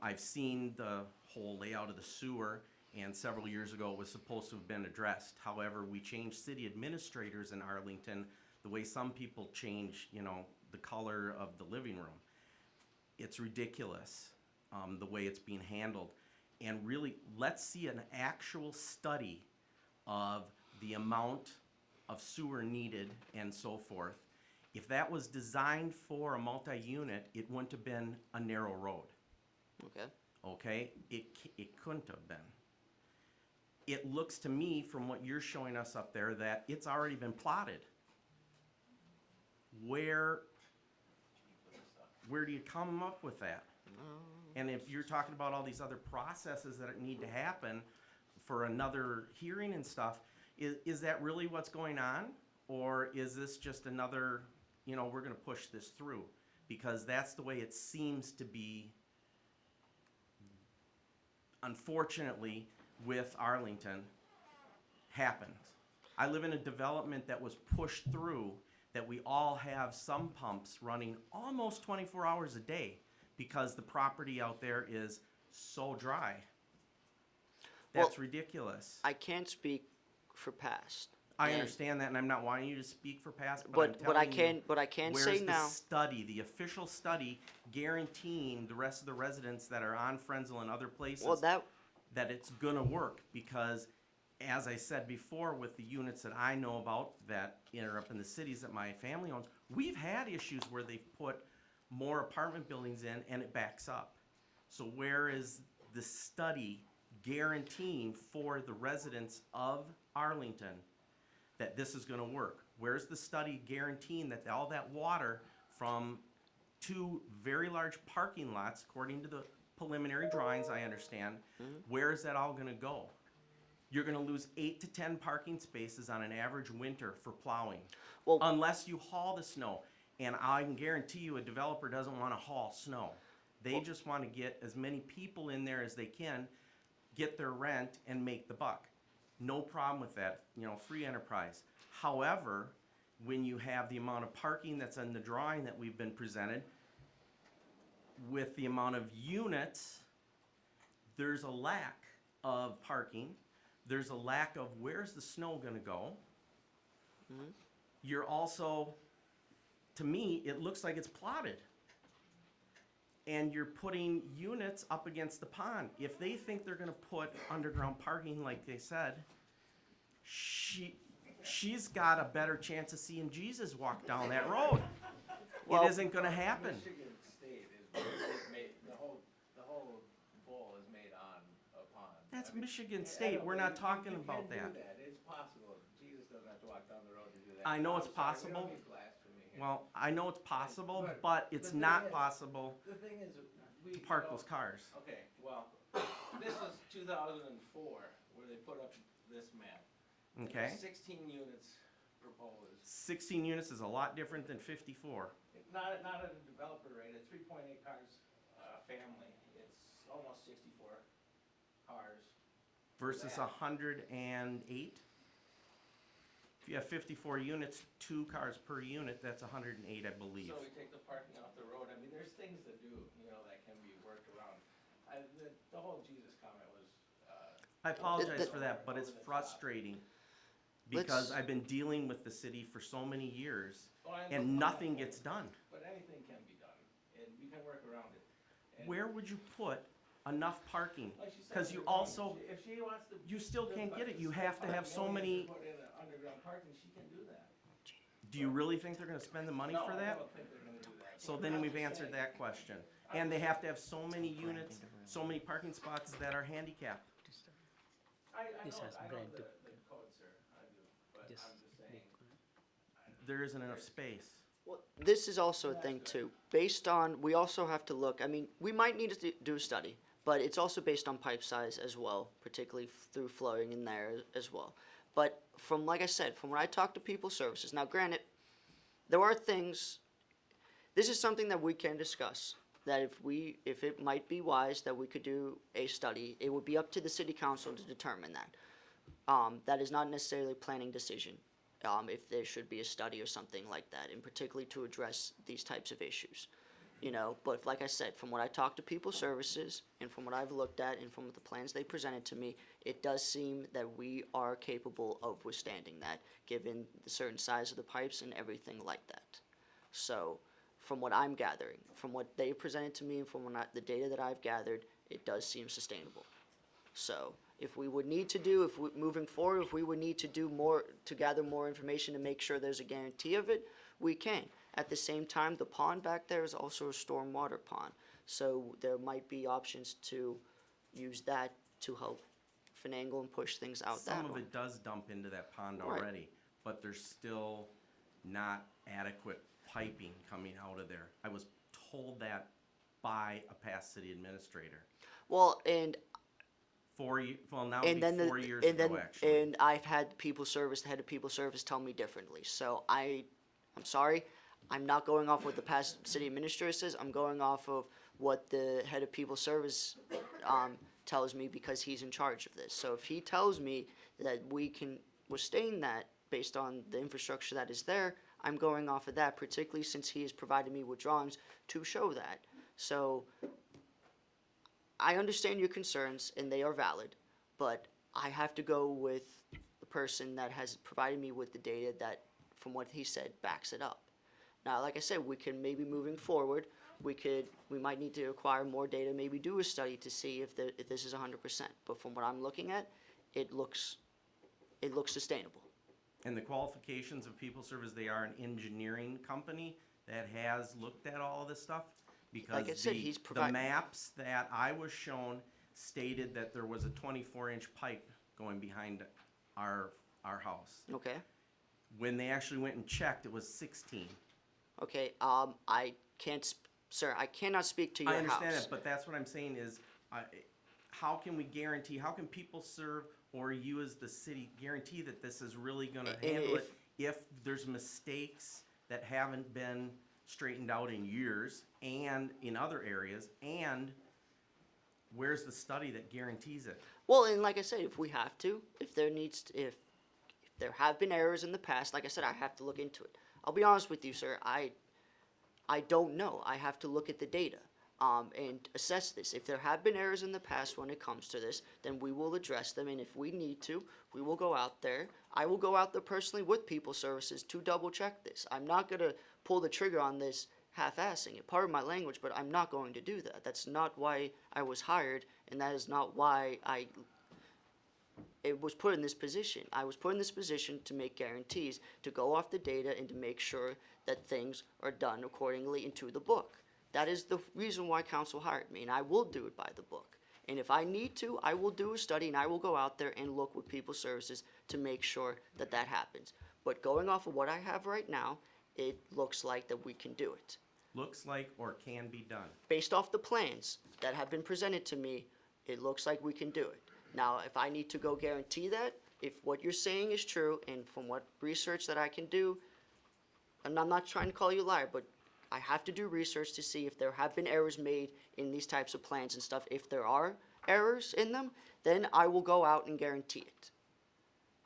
I've seen the whole layout of the sewer, and several years ago it was supposed to have been addressed. However, we changed city administrators in Arlington the way some people change, the color of the living room. It's ridiculous, the way it's being handled. And really, let's see an actual study of the amount of sewer needed and so forth. If that was designed for a multi-unit, it wouldn't have been a narrow road. Okay. Okay? It couldn't have been. It looks to me, from what you're showing us up there, that it's already been plotted. Where do you come up with that? And if you're talking about all these other processes that need to happen for another hearing and stuff, is that really what's going on? Or is this just another, we're gonna push this through? Because that's the way it seems to be, unfortunately, with Arlington, happened. I live in a development that was pushed through, that we all have some pumps running almost 24 hours a day because the property out there is so dry. That's ridiculous. I can't speak for past. I And- understand that, and I'm not wanting you to speak for past, but But I'm what I telling you, can, what I can say where's now. the study, the official study guaranteeing the rest of the residents that are on Frenzel and other places Well, that that it's gonna work? Because, as I said before, with the units that I know about that are up in the cities that my family owns, we've had issues where they've put more apartment buildings in and it backs up. So where is the study guaranteeing for the residents of Arlington that this is gonna work? Where's the study guaranteeing that all that water from two very large parking lots, according to the preliminary drawings, I understand, where is that all gonna go? You're gonna lose 8 to 10 parking spaces on an average winter for plowing, Well- unless you haul the snow. And I can guarantee you a developer doesn't wanna haul snow. They just wanna get as many people in there as they can, get their rent and make the buck. No problem with that, free enterprise. However, when you have the amount of parking that's in the drawing that we've been presented, with the amount of units, there's a lack of parking. There's a lack of where's the snow gonna go. You're also, to me, it looks like it's plotted. And you're putting units up against the pond. If they think they're gonna put underground parking like they said, she's got a better chance of seeing Jesus walk down that road. Well- It isn't gonna happen. Michigan State is made, the whole bowl is made on a pond. That's I mean, Michigan I State, know, we're but not you talking can about do that. It's possible. Jesus doesn't have to walk down the road to do that. I know it's I'm sorry, we possible. don't need blasphemy here. Well, I know it's possible, But but the it's thing not is- possible The thing is, we. to park those cars. Okay, well, this is 2004 where they put up this map. And Okay? there's 16 units proposed. 16 units is a lot different than 54. Not at a developer rate, at 3.8 cars, family, it's almost 64 cars. Versus 108. If you have 54 units, 2 cars per unit, that's 108, I believe. So we take the parking off the road, I mean, there's things to do, that can be worked around. The whole Jesus comment was, I apologize The- for that, but it's Over the top. frustrating. Because Let's- I've been dealing with the city for so many years, oh, I and understand nothing that, gets done. But anything can be done, and we can work around it. And Where would you put enough parking? like she said, Because you underground, also, if she wants to. you still can't get it. You spend have to have 5 so million many. to Put in an underground parking, she can do that. Do you really think they're gonna spend the money No, for I that? don't think they're gonna do that. So But then I'm we've just answered saying. that question. And they have to have so many units, so many parking spots that are handicapped. I This know, has I know brand the to- code, sir, I do, but I'm just saying. There isn't enough space. Well, this is also a thing too. Based on, we also have to look. I mean, we might need to do a study, but it's also based on pipe size as well, particularly through flowing in there as well. But from, like I said, from when I talk to people services, now granted, there are things. This is something that we can discuss. That if it might be wise that we could do a study, it would be up to the city council to determine that. That is not necessarily a planning decision. If there should be a study or something like that, and particularly to address these types of issues. But like I said, from what I talked to people services, and from what I've looked at, and from the plans they presented to me, it does seem that we are capable of withstanding that, given the certain size of the pipes and everything like that. So, from what I'm gathering, from what they presented to me, and from the data that I've gathered, it does seem sustainable. So, if we would need to do, moving forward, if we would need to do more, to gather more information to make sure there's a guarantee of it, we can. At the same time, the pond back there is also a stormwater pond. So there might be options to use that to help finagle and push things out that way. Some of it does dump into that pond Right. already, but there's still not adequate piping coming out of there. I was told that by a past city administrator. Well, and 4 years, well, now and it'd then be the, 4 years and ago, then actually. and I've had people service, the head of people service, tell me differently. So I'm sorry, I'm not going off what the past city administrator says. I'm going off of what the head of people service tells me, because he's in charge of this. So if he tells me that we can withstand that based on the infrastructure that is there, I'm going off of that, particularly since he has provided me with drawings to show that. So I understand your concerns, and they are valid, but I have to go with the person that has provided me with the data that, from what he said, backs it up. Now, like I said, we can maybe moving forward, we might need to acquire more data, maybe do a study to see if this is 100%. But from what I'm looking at, it looks sustainable. And the qualifications of People Service, they are an engineering company that has looked at all of this stuff. Because Like I said, he's the provide- maps that I was shown stated that there was a 24-inch pipe going behind our house. Okay. When they actually went and checked, it was 16. Okay, I can't, sir, I cannot speak to your I house. understand it, but that's what I'm saying is, how can we guarantee, how can people serve, or you as the city guarantee that this is really gonna handle it if there's mistakes that haven't been straightened out in years and in other areas, and where's the study that guarantees it? Well, and like I said, if we have to, if there have been errors in the past, like I said, I have to look into it. I'll be honest with you, sir, I don't know. I have to look at the data and assess this. If there have been errors in the past when it comes to this, then we will address them, and if we need to, we will go out there. I will go out there personally with People Services to double check this. I'm not going to pull the trigger on this half-assing it. Pardon my language, but I'm not going to do that. That's not why I was hired, and that is not why it was put in this position. I was put in this position to make guarantees, to go off the data, and to make sure that things are done accordingly and to the book. That is the reason why council hired me, and I will do it by the book. And if I need to, I will do a study, and I will go out there and look with People Services to make sure that that happens. But going off of what I have right now, it looks like that we can do it. Looks like or can be done. Based off the plans that have been presented to me, it looks like we can do it. Now, if I need to go guarantee that, if what you're saying is true, and from what research that I can do, and I'm not trying to call you a liar, but I have to do research to see if there have been errors made in these types of plans and stuff. If there are errors in them, then I will go out and guarantee it.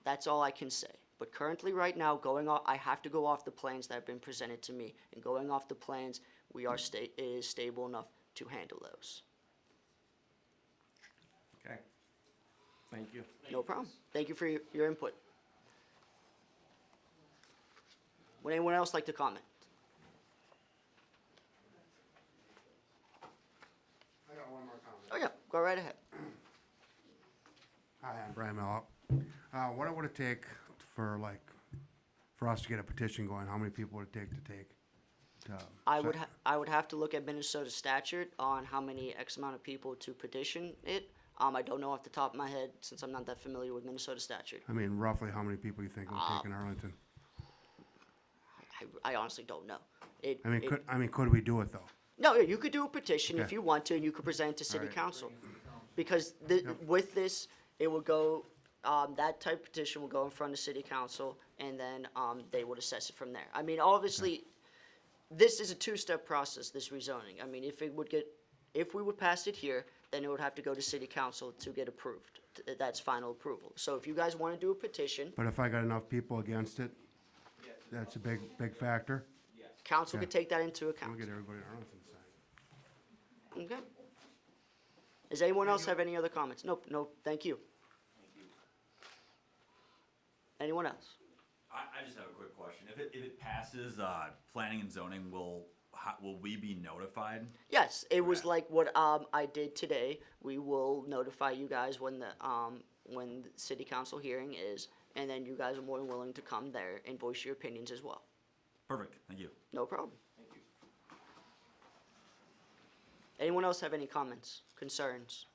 That's all I can say. But currently, right now, I have to go off the plans that have been presented to me, and going off the plans, it is stable enough to handle those. Okay. Thank you. No problem. Thank you for your input. Would anyone else like to comment? I got one more comment. Oh, yeah, go right ahead. Hi, I'm Brian Mellop. What would it take for us to get a petition going? How many people would it take to take? I would have to look at Minnesota statute on how many X amount of people to petition it. I don't know off the top of my head, since I'm not that familiar with Minnesota statute. I mean, roughly how many people you think it would take in Arlington? I honestly don't know. Could we do it though? No, you could do a petition if Okay. you want to, and you could present it to city Alright. council. Because with this, it will go, that type of petition will go in front of city council, and then they would assess it from there. I mean, obviously, this is a two-step process, this rezoning. I mean, if we would pass it here, then it would have to go to city council to get approved. That's final approval. So if you guys want to do a petition, But if I got enough people against it, that's a big factor. council Okay. could take that into We'll account. get everybody in Arlington side. Okay. Does anyone else have any other comments? Nope, no, thank you. Anyone else? I just have a quick question. If it passes, planning and zoning, will we be notified? Yes, it was Okay. like what I did today. We will notify you guys when the city council hearing is, and then you guys are more than willing to come there and voice your opinions as well. Perfect, thank you. No problem. Anyone else have any comments, concerns?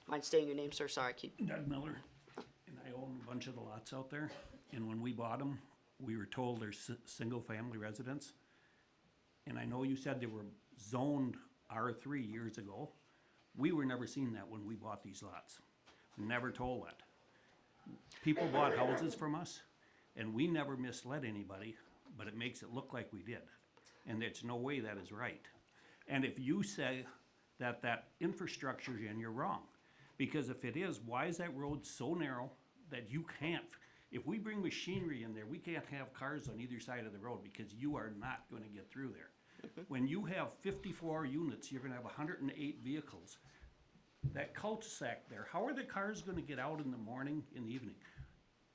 Mind stating your name, sir? Sorry, I keep. Doug Miller, and I own a bunch of the lots out there, and when we bought them, we were told they're single-family residents. And I know you said they were zoned R3 years ago. We were never seen that when we bought these lots. Never told that. People bought houses from us, and we never misled anybody, but it makes it look like we did. And there's no way that is right. And if you say that infrastructure's in, you're wrong. Because if it is, why is that road so narrow that you can't, if we bring machinery in there, we can't have cars on either side of the road because you are not gonna get through there. When you have 54 units, you're gonna have 108 vehicles. That cul-de-sac there, how are the cars gonna get out in the morning, in the evening?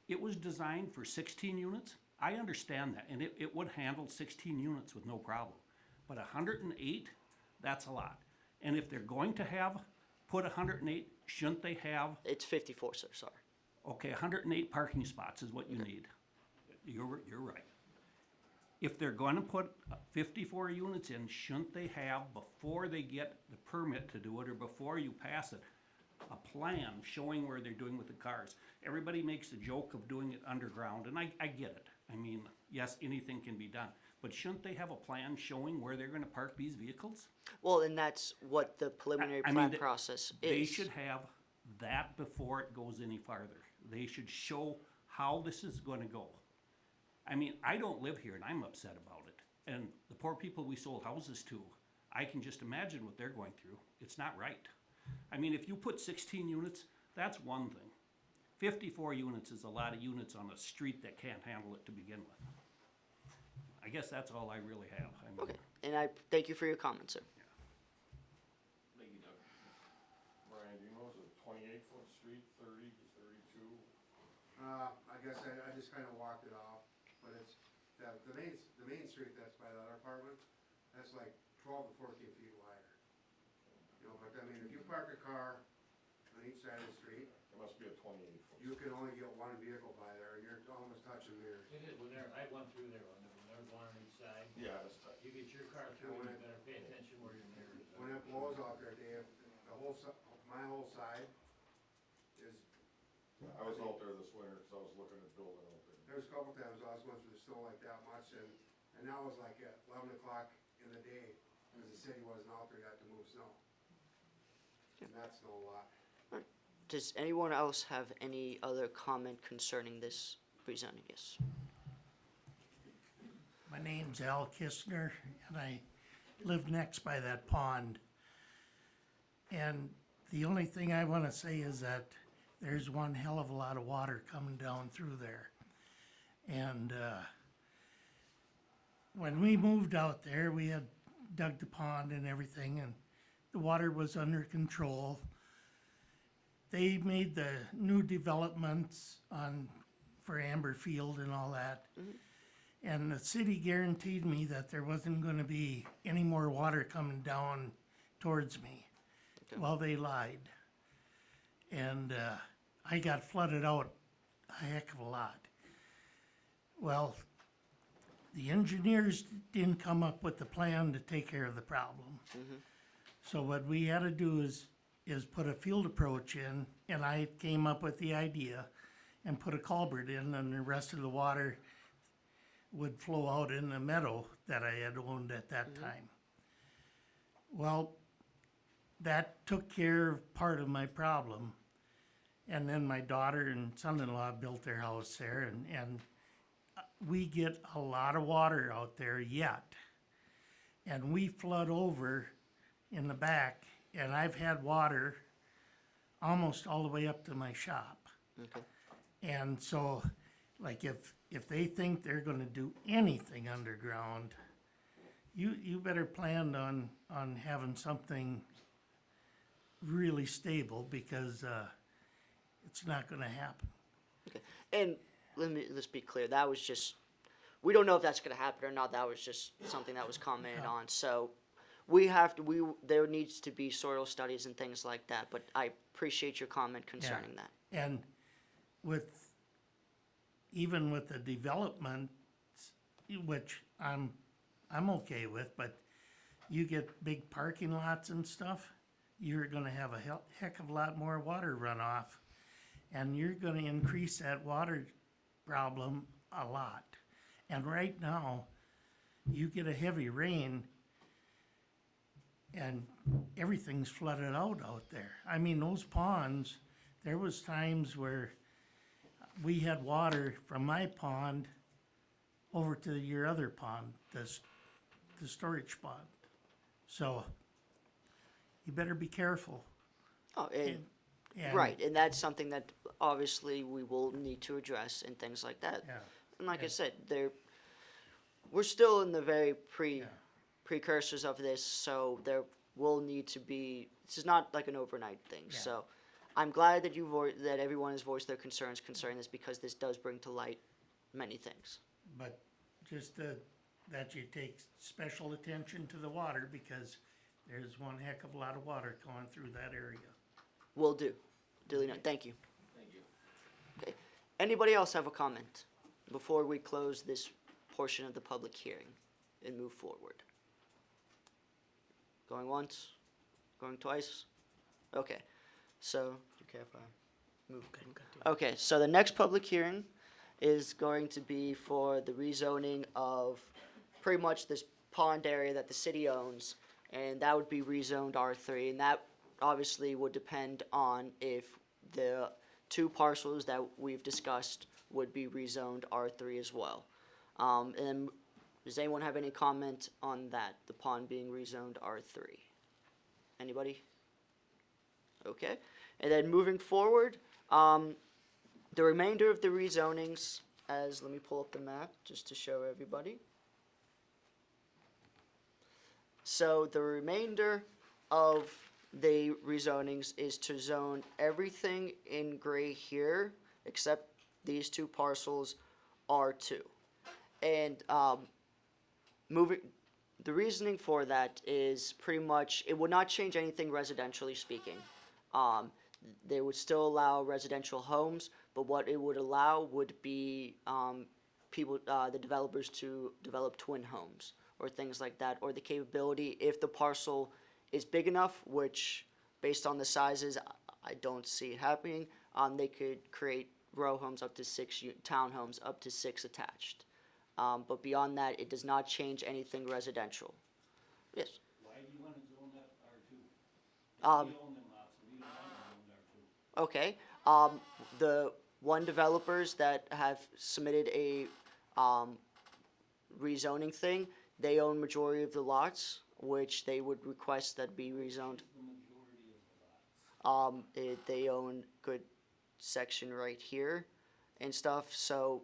It was designed for 16 units. I understand that, and it would handle 16 units with no problem. But 108, that's a lot. And if they're going to put 108, shouldn't they have, It's 54, sir, sorry. okay, 108 parking spots is what you need. You're right. if they're gonna put 54 units in, shouldn't they have, before they get the permit to do it, or before you pass it, a plan showing where they're doing with the cars? Everybody makes the joke of doing it underground, and I get it. I mean, yes, anything can be done, but shouldn't they have a plan showing where they're gonna park these vehicles? Well, and that's what the preliminary I mean, plan th- process is. They should have that before it goes any farther. They should show how this is gonna go. I mean, I don't live here and I'm upset about it. And the poor people we sold houses to, I can just imagine what they're going through. It's not right. I mean, if you put 16 units, that's one thing. 54 units is a lot of units on a street that can't handle it to begin with. I guess that's all I really have. I mean, Okay, and I thank you for your comments, sir. Thank you, Doug. Brian, do you know, is it a 28-foot street, 30 to 32? I guess I just kinda walked it off, but it's, the main street that's by the other apartment, that's like 12 to 14 feet wider. You know, but I mean, if you park a car on each side of the street, It must be a 28-foot. you can only get one vehicle by there, and you're almost touching mirrors. It is, I went through there, when there's one on each side. Yeah, it's tight. You get your car through, you better pay attention where your mirrors are. When it blows out there, Dave, my whole side is, I was out there this winter, cause I was looking at building out there. there's a couple times I was going through the snow like that much, and that was like at 11 o'clock in the day, because the city wasn't out there yet to move snow. And that's no lot. Does anyone else have any other comment concerning this rezoning? Yes. My name's Al Kistner, and I live next by that pond. And the only thing I want to say is that there's one hell of a lot of water coming down through there. And when we moved out there, we had dug the pond and everything, and the water was under control. They made the new developments for Amber Field and all that. And the city guaranteed me that there wasn't gonna be any more water coming down towards me. Well, they lied. And I got flooded out a heck of a lot. Well, the engineers didn't come up with the plan to take care of the problem. So what we had to do is put a field approach in, and I came up with the idea and put a culvert in, and the rest of the water would flow out in the meadow that I had owned at that time. Well, that took care of part of my problem. And then my daughter and son-in-law built their house there, and we get a lot of water out there yet. And we flood over in the back, and I've had water almost all the way up to my shop. Okay. And so, like, if they think they're gonna do anything underground, you better plan on having something really stable, because it's not gonna happen. Okay. And let's be clear. That was just, we don't know if that's going to happen or not. That was just something that was commented on. So there needs to be soil studies and things like that. But I appreciate your comment concerning that. And even with the development, which I'm okay with, but you get big parking lots and stuff, you're gonna have a heck of a lot more water runoff, and you're gonna increase that water problem a lot. And right now, you get a heavy rain and everything's flooded out there. I mean, those ponds, there was times where we had water from my pond over to your other pond, the storage pond. So you better be careful. Oh, And- right. And that's something that obviously we will need to address and things like that. Yeah. And like I said, we're still in the very precursors of this, so there will need to be, this is not like an overnight thing. Yeah. So I'm glad that that everyone has voiced their concerns concerning this, because this does bring to light many things. But just that you take special attention to the water, because there's one heck of a lot of water going through that area. Will do. Duly noted. Thank you. Thank you. Okay. Anybody else have a comment before we close this portion of the public hearing and move forward. Going once? Going twice? Okay, so, do you care if I move? Okay, so the next public hearing is going to be for the rezoning of pretty much this pond area that the city owns, and that would be rezoned R3, and that obviously would depend on if the two parcels that we've discussed would be rezoned R3 as well. And does anyone have any comment on that, the pond being rezoned R3? Anybody? Okay, and then moving forward, the remainder of the rezonings, let me pull up the map just to show everybody. So the remainder of the rezonings is to zone everything in gray here, except these two parcels R2. And the reasoning for that is pretty much, it would not change anything residentially speaking. They would still allow residential homes, but what it would allow would be the developers to develop twin homes or things like that, or the capability, if the parcel is big enough, which based on the sizes, I don't see it happening, they could create row homes up to 6, townhomes up to 6 attached. But beyond that, it does not change anything residential. Yes? Why do you wanna zone that R2? Um, We own them lots, and we don't want them zoned R2. Okay, the one developers that have submitted a, rezoning thing, they own majority of the lots, which they would request that be rezoned. The majority of the lots. They own good section right here and stuff, so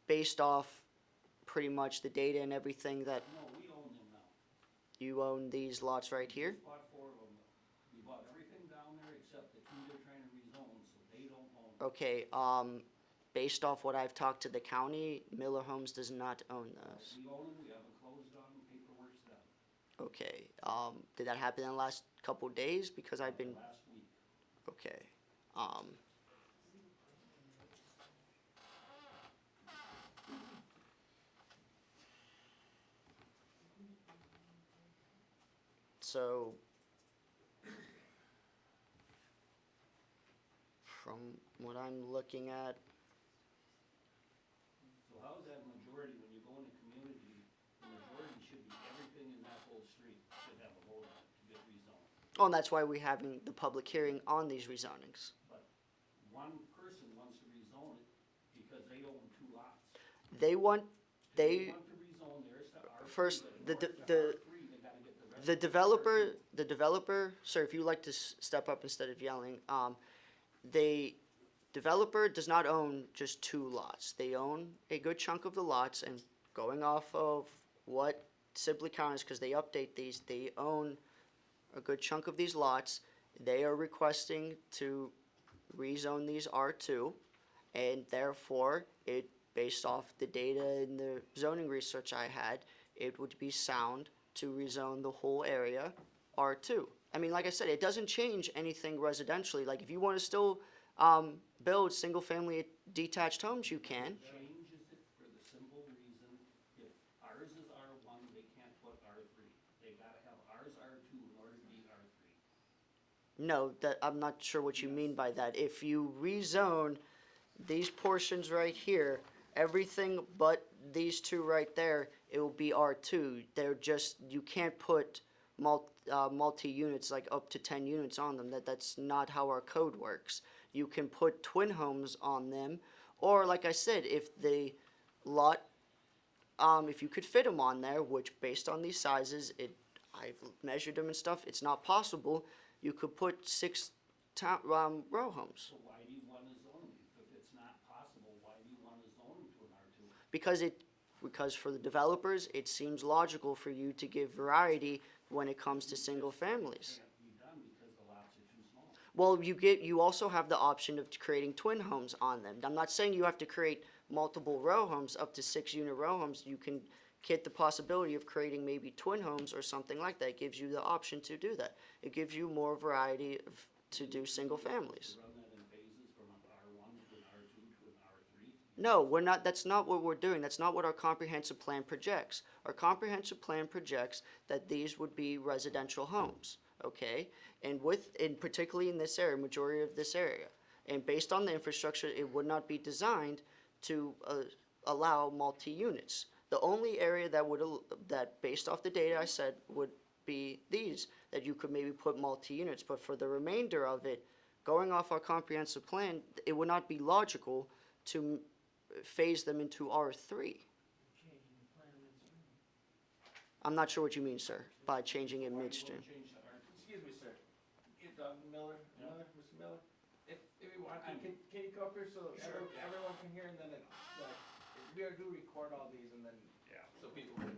based off pretty much the data and everything that No, we own them now. you own these lots right here. We bought 4 of them. We bought everything down there except the 2 they're trying to rezone, so they don't own them. Okay, based off what I've talked to the county, Miller Homes does not own those. We own them, we haven't closed on them, paperwork's done. Okay, did that happen in the last couple days? Because I've been, Last week. okay, so, from what I'm looking at, So how is that majority, when you go in a community, the majority should be everything in that whole street should have a vote on it to get rezoned. oh, and that's why we're having the public hearing on these rezonings. But one person wants to rezone it because they own 2 lots. They want, They want to rezone theirs to R3, first, but in order to R3, they gotta get the rest the of it to the developer, sir, if you'd like to step up instead of yelling, the developer does not own just 2 lots. They own a good chunk of the lots, and going off of what Sibley County is, because they update these, they own a good chunk of these lots. They are requesting to rezone these R2, and therefore, based off the data and the zoning research I had, it would be sound to rezone the whole area R2. I mean, like I said, it doesn't change anything residentially. Like, if you want to still build single-family detached homes, you can. changes it for the simple reason, if ours is R1, they can't put R3. They gotta have ours R2 in order to be R3. No, I'm not sure what you mean by that. If you rezone these portions right here, everything but these 2 right there, it will be R2. You can't put multi-units, like up to 10 units on them. That's not how our code works. You can put twin homes on them, or like I said, if the lot, if you could fit them on there, which based on these sizes, I've measured them and stuff, it's not possible, you could put 6 row homes. So why do you wanna zone them? If it's not possible, why do you wanna zone them to an R2? Because for the developers, it seems logical for you to give variety when it comes to single families. Can't be done because the lots are too small. Well, you also have the option of creating twin homes on them. I'm not saying you have to create multiple row homes, up to 6-unit row homes. You can get the possibility of creating maybe twin homes or something like that. It gives you the option to do that. It gives you more variety to do single families. Run that in phases from an R1 to an R2 to an R3, No, we're not, that's not what we're doing. That's not what our comprehensive plan projects. Our comprehensive plan projects that these would be residential homes, okay? And particularly in this area, majority of this area. And based on the infrastructure, it would not be designed to allow multi-units. The only area that based off the data I said would be these, that you could maybe put multi-units, but for the remainder of it, going off our comprehensive plan, it would not be logical to phase them into R3. I'm not sure what you mean, sir, by changing it midstream. Excuse me, sir. Mr. Miller, if you want to, can you come up here so everyone can hear, and then we do record all these, and then, so people can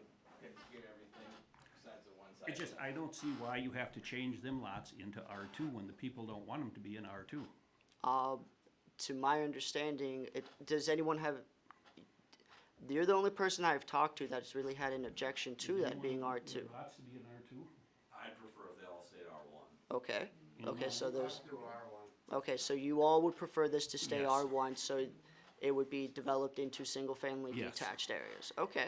hear everything besides the one side. It's just, I don't see why you have to change them lots into R2 when the people don't want them to be in R2. To my understanding, does anyone have, you're the only person I've talked to that's really had an objection to that being R2. Lots to be in R2? I'd prefer if they all stayed R1. Okay, so there's, To R1. okay, so you all would prefer this to stay Yes. R1, so it would be developed into single-family Yes. detached areas. Okay,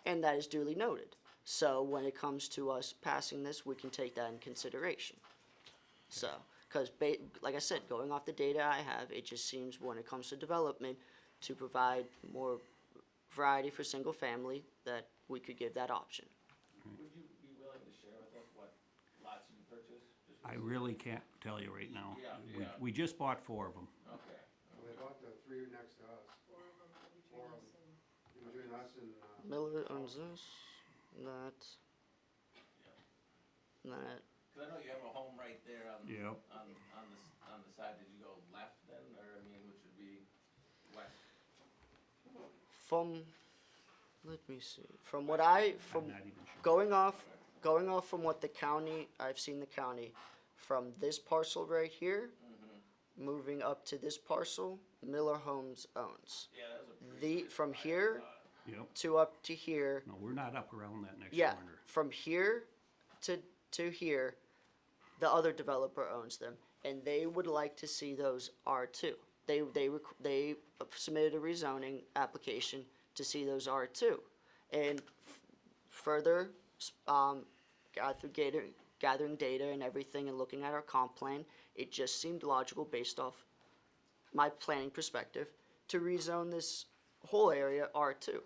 and that is duly noted. So when it comes to us passing this, we can take that in consideration. So, because like I said, going off the data I have, it just seems when it comes to development, to provide more variety for single-family, that we could give that option. Would you be willing to share with us what lots you purchased? I really can't tell you right now. Yeah. We just bought 4 of them. Okay. They bought the 3 next to us. Four of them between us and, Miller owns this, that. Because I know you have a home right there on, Yep. on the side. Did you go left then, or which would be west? Let me see, from what I'm not even sure. going off from what the county, I've seen the county, from this parcel right here, moving up to this parcel, Miller Homes owns. Yeah, that was a pretty From here Yep. to up to here, No, we're not up around that next yeah, corner. from here to here, the other developer owns them, and they would like to see those R2. They submitted a rezoning application to see those R2, and further, gathering data and everything, and looking at our comp plan, it just seemed logical based off my planning perspective to rezone this whole area R2.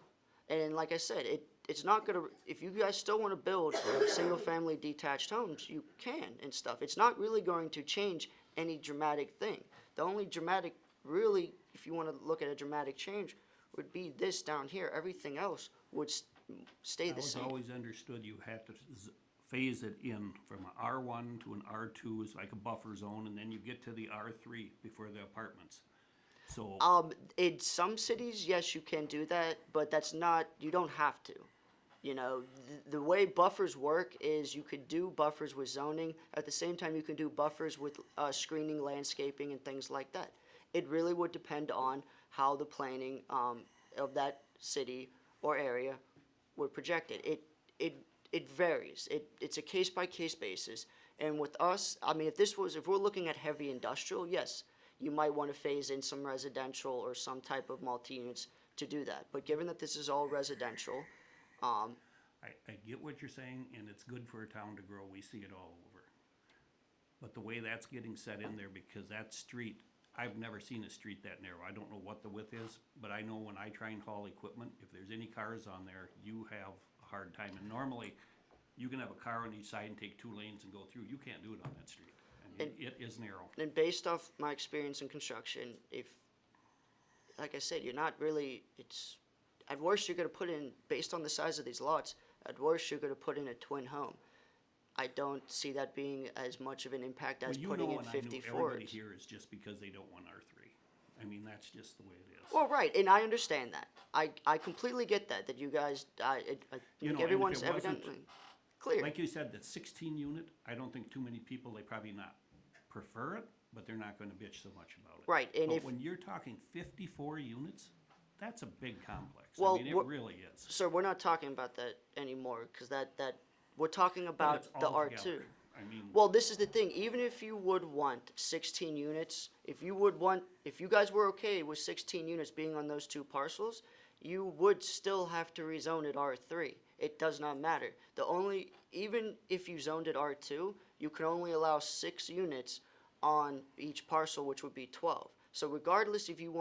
And like I said, it's not gonna, if you guys still wanna build single-family detached homes, you can and stuff. It's not really going to change any dramatic thing. The only dramatic, really, if you wanna look at a dramatic change, would be this down here. Everything else would stay I the was same. always understood you had to phase it in from an R1 to an R2 is like a buffer zone, and then you get to the R3 before the apartments. So, In some cities, yes, you can do that, but that's not, you don't have to. You know, the way buffers work is you could do buffers with zoning. At the same time, you can do buffers with screening, landscaping, and things like that. It really would depend on how the planning of that city or area would project it. It varies. It's a case-by-case basis. And with us, I mean, if we're looking at heavy industrial, yes, you might want to phase in some residential or some type of multi-units to do that. But given that this is all residential, I get what you're saying, and it's good for a town to grow. We see it all over. But the way that's getting set in there, because that street, I've never seen a street that narrow. I don't know what the width is, but I know when I try and haul equipment, if there's any cars on there, you have a hard time. And normally, you can have a car on each side and take 2 lanes and go through. You can't do it on that street. I mean, it is narrow. and based off my experience in construction, like I said, you're not really, at worst, you're gonna put in, based on the size of these lots, at worst, you're gonna put in a twin home. I don't see that being as much of an impact as Well, putting in and I know 54s. everybody here is just because they don't want R3. I mean, that's just the way it is. Well, right, and I understand that. I completely get that you guys, I You think know, and if everyone's it wasn't- evidently clear. Like you said, that 16 unit, I don't think too many people, they probably not prefer it, but they're not gonna bitch so much about it. Right, and But if- when you're talking 54 units, that's a big complex. Well, I mean, it what- really is. Sir, we're not talking about that anymore, because that we're talking But about it's the all R2. together. I mean, Well, this is the thing, even if you would want 16 units, if you guys were okay with 16 units being on those two parcels, you would still have to rezone it R3. It does not matter. Even if you zoned it R2, you can only allow 6 units on each parcel, which would be 12. So regardless if you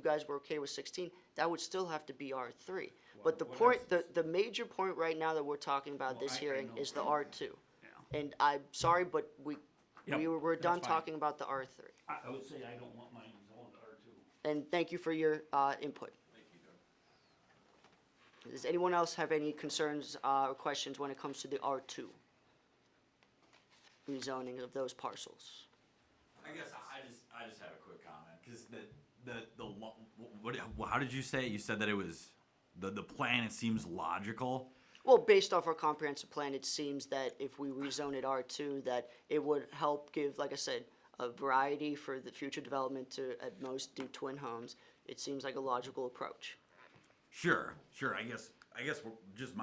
guys were okay with 16, that would still have to be R3. But the major point right now that we're talking about Well, this I hearing know. is the R2. Yeah. And I'm sorry, but Yep, we're that's done fine. talking about the R3. I would say I don't want mine zoned R2. And thank you for your input. Does anyone else have any concerns or questions when it comes to the R2 rezoning of those parcels? I guess I just have a quick comment because how did you say it? You said that it was the plan. It seems logical. Well, based off our comprehensive plan, it seems that if we rezone it R2, that it would help give, like I said, a variety for the future development to at most do twin homes. It seems like a logical approach. Sure. I guess just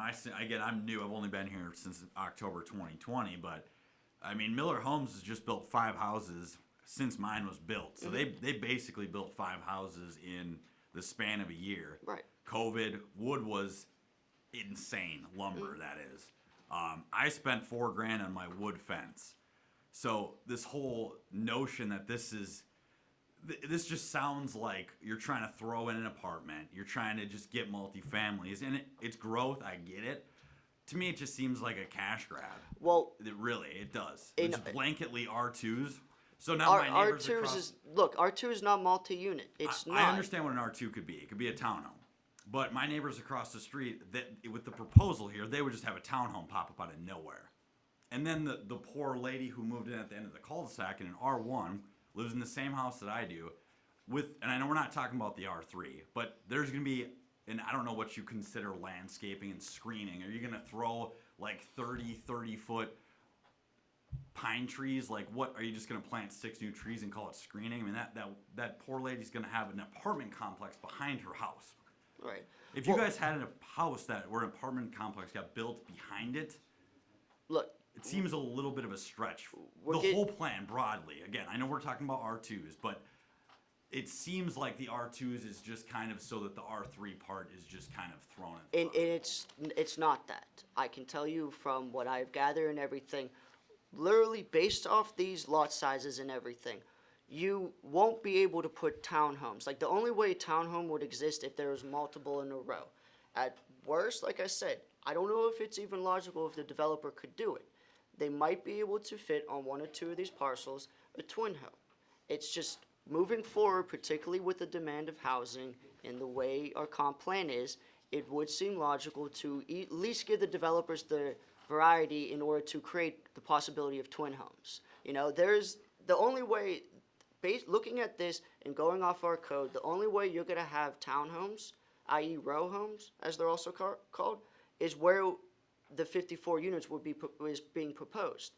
again, I'm new. I've only been here since October 2020, but I mean, Miller Homes has just built 5 houses since mine was built. So they basically built 5 houses in the span of a year. Right. COVID, wood was insane, lumber that is. I spent $4,000 on my wood fence. So this whole notion that this just sounds like you're trying to throw in an apartment. You're trying to just get multifamilies, and it's growth. I get it. To me, it just seems like a cash grab. Well, It does. In- It's blanketly R2s. So now my neighbors across. R2 is not multi-unit. It's not. I understand what an R2 could be. It could be a townhome. But my neighbors across the street, with the proposal here, they would just have a townhome pop up out of nowhere. And then the poor lady who moved in at the end of the cul-de-sac in an R1 lives in the same house that I do. And I know we're not talking about the R3, but there's going to be, and I don't know what you consider landscaping and screening. Are you going to throw like 30-foot pine trees? Like, what, are you just going to plant 6 new trees and call it screening? I mean, that poor lady's going to have an apartment complex behind her house. Right. If you guys had a house where an apartment complex got built behind it, Look, it seems a little bit of a stretch. We're The whole plan broadly, again, I know we're talking about R2s, but it seems like the R2s is just kind of so that the R3 part is just kind of thrown in. and it's not that. I can tell you from what I've gathered and everything, literally based off these lot sizes and everything, you won't be able to put townhomes. Like, the only way a townhome would exist if there was multiple in a row. At worst, like I said, I don't know if it's even logical if the developer could do it. They might be able to fit on 1 or 2 of these parcels a twin home. It's just moving forward, particularly with the demand of housing and the way our comp plan is, it would seem logical to at least give the developers the variety in order to create the possibility of twin homes. You know, there's the only way, looking at this and going off our code, the only way you're going to have townhomes, i.e. row homes, as they're also called, is where the 54 units is being proposed.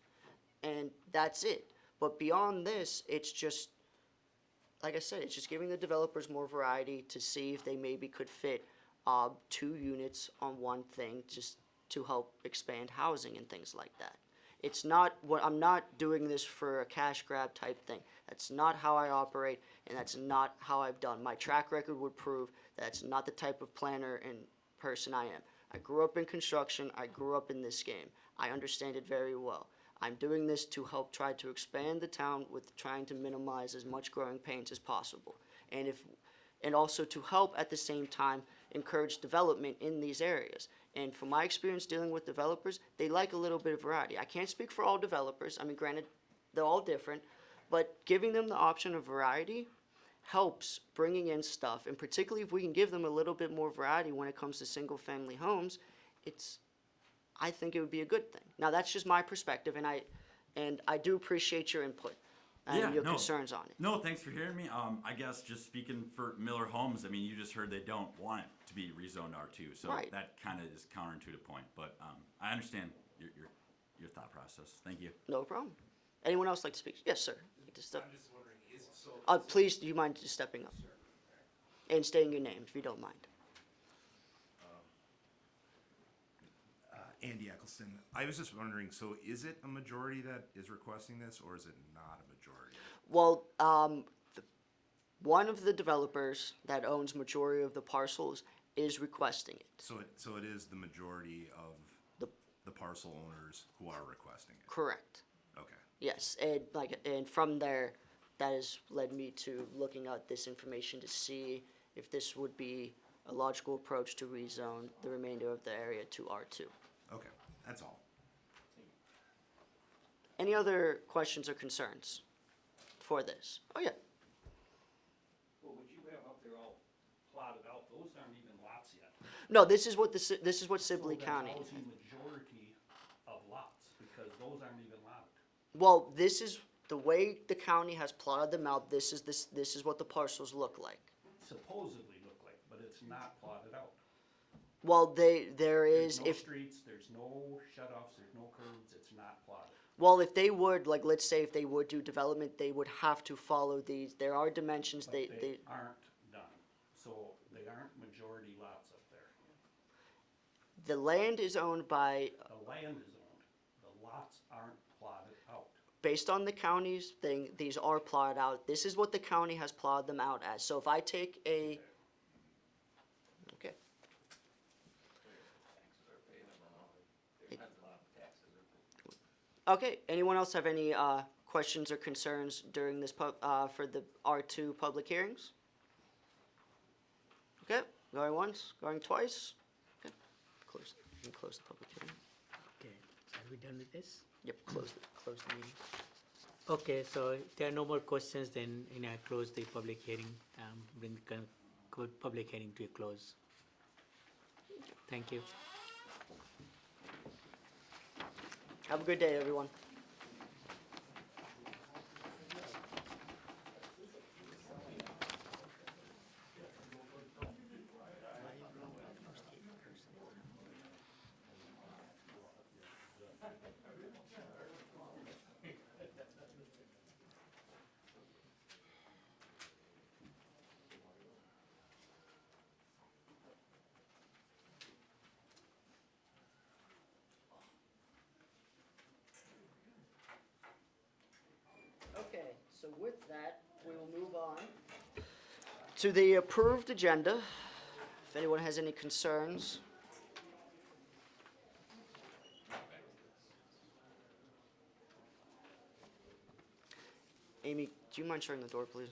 And that's it. But beyond this, it's just, like I said, it's just giving the developers more variety to see if they maybe could fit 2 units on one thing just to help expand housing and things like that. It's not I'm not doing this for a cash grab type thing. That's not how I operate, and that's not how I've done. My track record would prove that's not the type of planner and person I am. I grew up in construction. I grew up in this game. I understand it very well. I'm doing this to help try to expand the town with trying to minimize as much growing pains as possible. And also to help at the same time encourage development in these areas. And from my experience dealing with developers, they like a little bit of variety. I can't speak for all developers. I mean, granted, they're all different, but giving them the option of variety helps bringing in stuff, and particularly if we can give them a little bit more variety when it comes to single-family homes, I think it would be a good thing. Now, that's just my perspective, and I do appreciate your input and your concerns on it. No, thanks for hearing me. I guess just speaking for Miller Homes, I mean, you just heard they don't want it to be rezoned R2, so Right. that kind of is counterintuitive point. But I understand your thought process. Thank you. No problem. Anyone else like to speak? Yes, sir. I'm just wondering, is so? Please, do you mind just stepping up? And stating your name, if you don't mind. Andy Eccleston. I was just wondering, so is it a majority that is requesting this, or is it not a majority? Well, one of the developers that owns majority of the parcels is requesting it. So it is the majority of the parcel owners who are requesting it? Correct. Okay. Yes, and from there, that has led me to looking at this information to see if this would be a logical approach to rezone the remainder of the area to R2. Okay, that's all. Any other questions or concerns for this? Oh, yeah. Well, what you have up there all plotted out, those aren't even lots yet. No, this is what Sibley So County. that tells you majority of lots, because those aren't even lotted. Well, this is the way the county has plotted them out. This is what the parcels look like. Supposedly look like, but it's not plotted out. Well, there There's is no if streets, there's no shut-offs, there's no curbs, it's not plotted. well, if they would, like, let's say if they would do development, they would have to follow these. There are dimensions But they aren't done, so they aren't majority lots up there. the land is owned by The land is owned, the lots aren't plotted out. based on the county's thing. These are plotted out. This is what the county has plotted them out as. So if I take a okay. Okay, anyone else have any questions or concerns during this for the R2 public hearings? Okay, going once, going twice. Okay, close the public hearing. Okay, are we done with this? Yep, close the meeting. Okay, so if there are no more questions, then, I close the public hearing, bring the public hearing to a close. Thank you. Have a good day, everyone. Okay, so with that, we will move on to the approved agenda. If anyone has any concerns. Amy, do you mind shutting the door, please?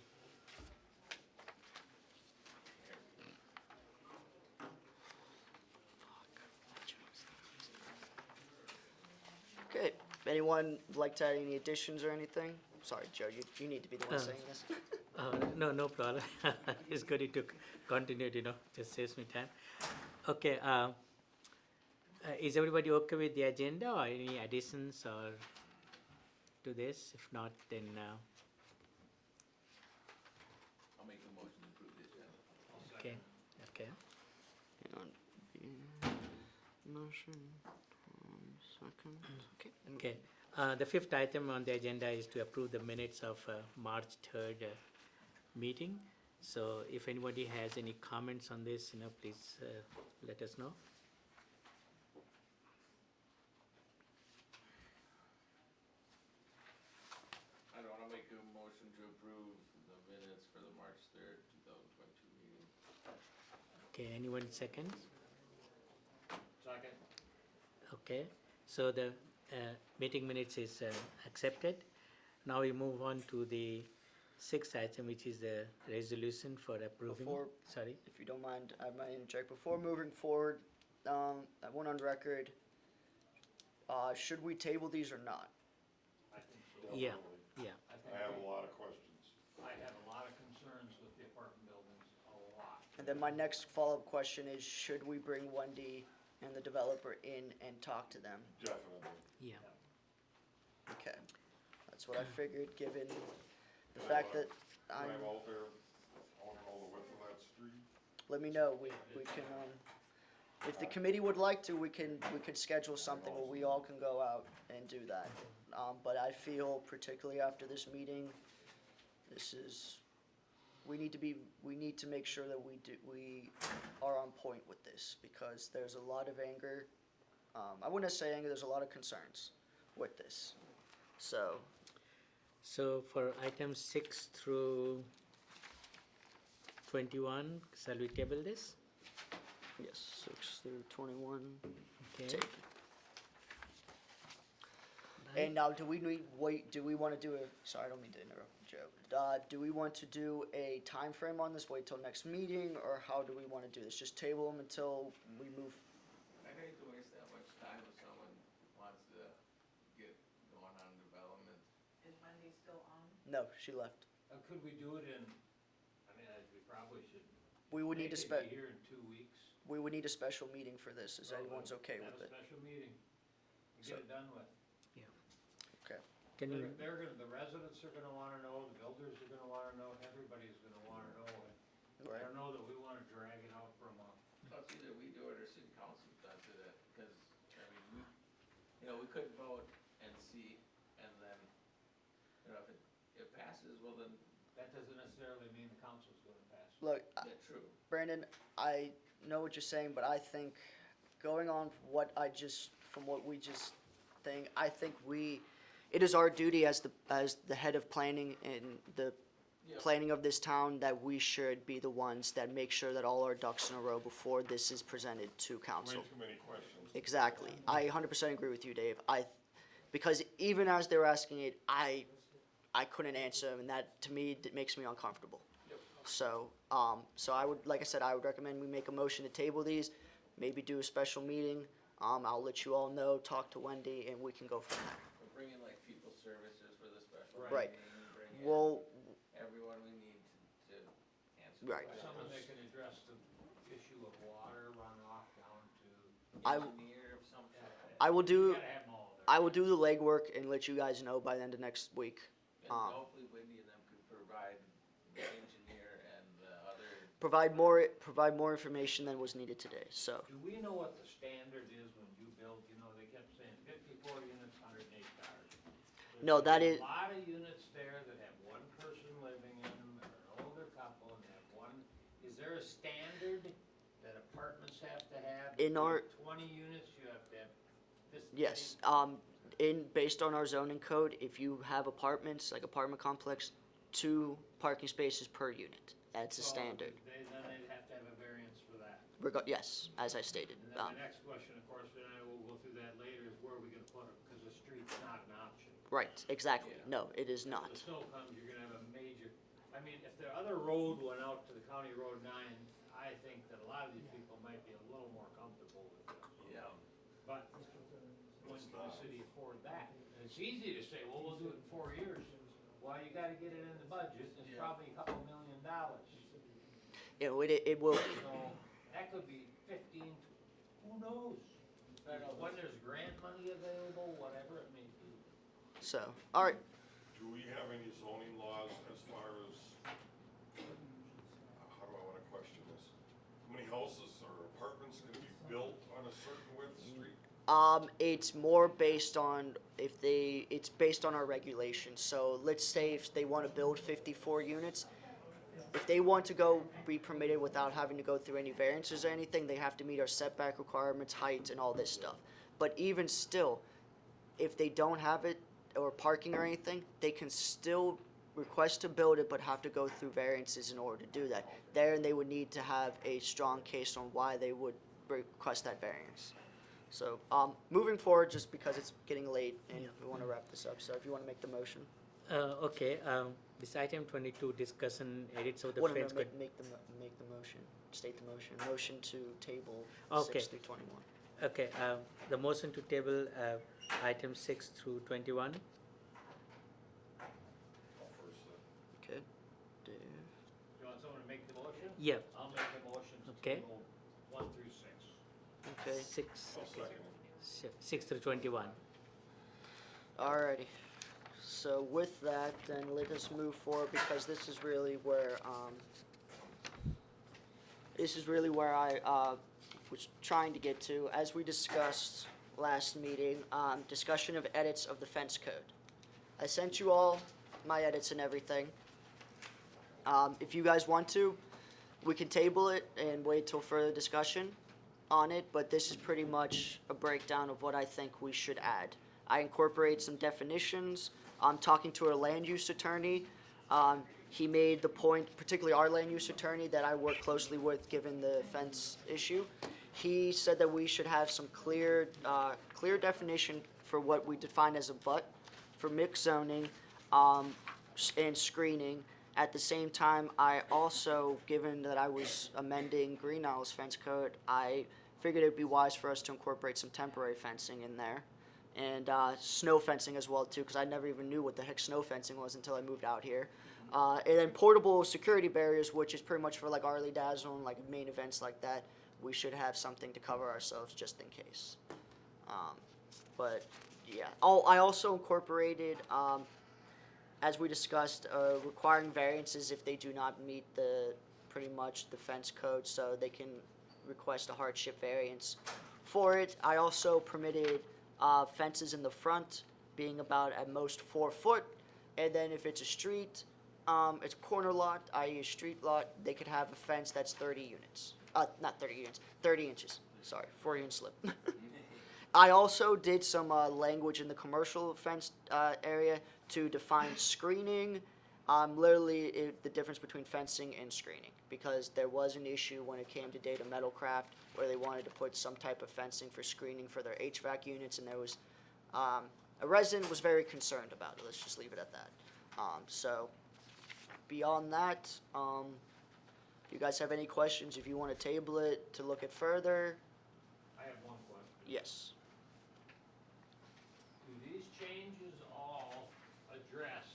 Okay, anyone like to add any additions or anything? Sorry, Joe, you need to be the one saying this. No problem. It's good to continue, just saves me time. Okay, is everybody okay with the agenda or any additions or to this? If not, then, I'll make a motion to approve the agenda. okay, okay. Hang on. Motion, second, okay. Okay, the fifth item on the agenda is to approve the minutes of March 3rd meeting. So if anybody has any comments on this, please let us know. I don't wanna make a motion to approve the minutes for the March 3rd, 2022 meeting. Okay, anyone second? Second. Okay, so the meeting minutes is accepted. Now we move on to the sixth item, which is the resolution for approving. Sorry. If you don't mind, I might interject. Before moving forward, I went on record. Should we table these or not? I think so. Yeah, yeah. I have a lot of questions. I have a lot of concerns with the apartment buildings, a lot. And then my next follow-up question is, should we bring Wendy and the developer in and talk to them? Definitely. Yeah. Okay, that's what I figured, given the fact that I'm. out there, I wanna know the width of that street. Let me know, we can, if the committee would like to, we could schedule something where we all can go out and do that. But I feel particularly after this meeting, we need to make sure that we are on point with this, because there's a lot of anger, I wouldn't say anger, there's a lot of concerns with this. So, So for items 6 through 21, shall we table this? yes, 6 through 21. Okay. Take. And now, do we want to do sorry, I don't mean to interrupt, Joe. Do we want to do a time frame on this, wait till next meeting, or how do we want to do this? Just table them until we move? I hate to waste that much time if someone wants to get going on development. Is Wendy still on? No, she left. Could we do it in, I mean, we probably should. We would need They to could be here in 2 weeks. We would need a special meeting for this, is everyone's okay with it? Have a special meeting, and So- get it done with. Okay. Can you, They're gonna, the residents are gonna wanna know, the builders are gonna wanna know, everybody's gonna wanna know. And I Right. don't know that we wanna drag it out from Plus either we do it or city council does it, because, I mean, we could vote and see, and then, if it passes, well then, that doesn't necessarily mean the council's gonna pass. Look, that's true. Brandon, I know what you're saying, but I think going on from what we just think, I think it is our duty as the head of planning and the Yeah. planning of this town that we should be the ones that make sure that all our ducks in a row before this is presented to council. Way too many questions. Exactly. I 100% agree with you, Dave. Because even as they were asking it, I couldn't answer them, and that to me makes me uncomfortable. So, I would, like I said, I would recommend we make a motion to table these, maybe do a special meeting. I'll let you all know, talk to Wendy, and we can go from there. We're bringing like people services for the special Right. meeting, bring in Well, everyone we need to answer the Right. questions. Someone that can address the issue of water runoff down to Engineer of some sort. I will do. You gotta have them all there. I will do the legwork and let you guys know by the end of next week. And hopefully Wendy and them could provide the engineer and the other. Provide more information than was needed today. So, Do we know what the standard is when you build, they kept saying 54 units, 108 cars. No, that There's is- a lot of units there that have one person living in them, they're an older couple, and they have one, is there a standard that apartments have to have? In If you our- have 20 units, you have to have this. yes, based on our zoning code, if you have apartments, like apartment complex, 2 parking spaces per unit. That's a So standard. Then they'd have to have a variance for that. Yes, as I stated. And then the next question, of course, and I will go through that later, is where are we gonna put them? Because the street's not an option. Right, exactly. Yeah. No, it is When not. the snow comes, you're gonna have a major, I mean, if the other road went out to the County Road 9, I think that a lot of these people might be a little more comfortable with this. Yeah. But when can the city afford that? And it's easy to say, well, we'll do it in 4 years. Well, you gotta get it in the budget, it's Yeah. probably $2 million. It will. So, that could be 15, who knows? When there's grant money available, whatever it may be. So, all right. Do we have any zoning laws as far as, how do I wanna question this? How many houses or apartments can be built on a certain width street? It's more based on it's based on our regulations. So let's say if they want to build 54 units, if they want to be permitted without having to go through any variances or anything, they have to meet our setback requirements, height, and all this stuff. But even still, if they don't have it or parking or anything, they can still request to build it, but have to go through variances in order to do that. There, they would need to have a strong case on why they would request that variance. So, moving forward, just because it's getting late and we want to wrap this up, so if you want to make the motion. Okay, this item 22, discussion edits of the Well, no, fence code. make the motion, state the motion. Motion to table Okay. 6 through 21. Okay, the motion to table item 6 through 21. I'll first that. Okay. Dave. You want someone to make the motion? Yeah. I'll make the motion to Okay. table 1 through 6. Okay. 6, I'll second it. 6 through 21. Alrighty. So with that, then let us move forward because this is really where I was trying to get to. As we discussed last meeting, discussion of edits of the fence code. I sent you all my edits and everything. If you guys want to, we can table it and wait till further discussion. on it, but this is pretty much a breakdown of what I think we should add. I incorporate some definitions. I'm talking to our land use attorney. He made the point, particularly our land use attorney that I work closely with given the fence issue. He said that we should have some clear definition for what we define as a butt for mixed zoning and screening. At the same time, I also, given that I was amending Green Isle's fence code, I figured it'd be wise for us to incorporate some temporary fencing in there. And snow fencing as well too, because I never even knew what the heck snow fencing was until I moved out here. And then portable security barriers, which is pretty much for like Arley Dazzle and like main events like that. We should have something to cover ourselves just in case. But yeah, I also incorporated, as we discussed, requiring variances if they do not meet pretty much the fence code, so they can request a hardship variance for it. I also permitted fences in the front being about at most 4 foot, and then if it's a street, it's a corner lot, i.e. a street lot, they could have a fence that's 30 units. Not 30 units, 30 inches. Sorry, 4-inch slip. I also did some language in the commercial fence area to define screening. Literally the difference between fencing and screening, because there was an issue when it came to Data Metalcraft where they wanted to put some type of fencing for screening for their HVAC units, and there was a resident was very concerned about it. Let's just leave it at that. So beyond that, you guys have any questions? If you want to table it to look at further. I have one question. Yes. Do these changes all address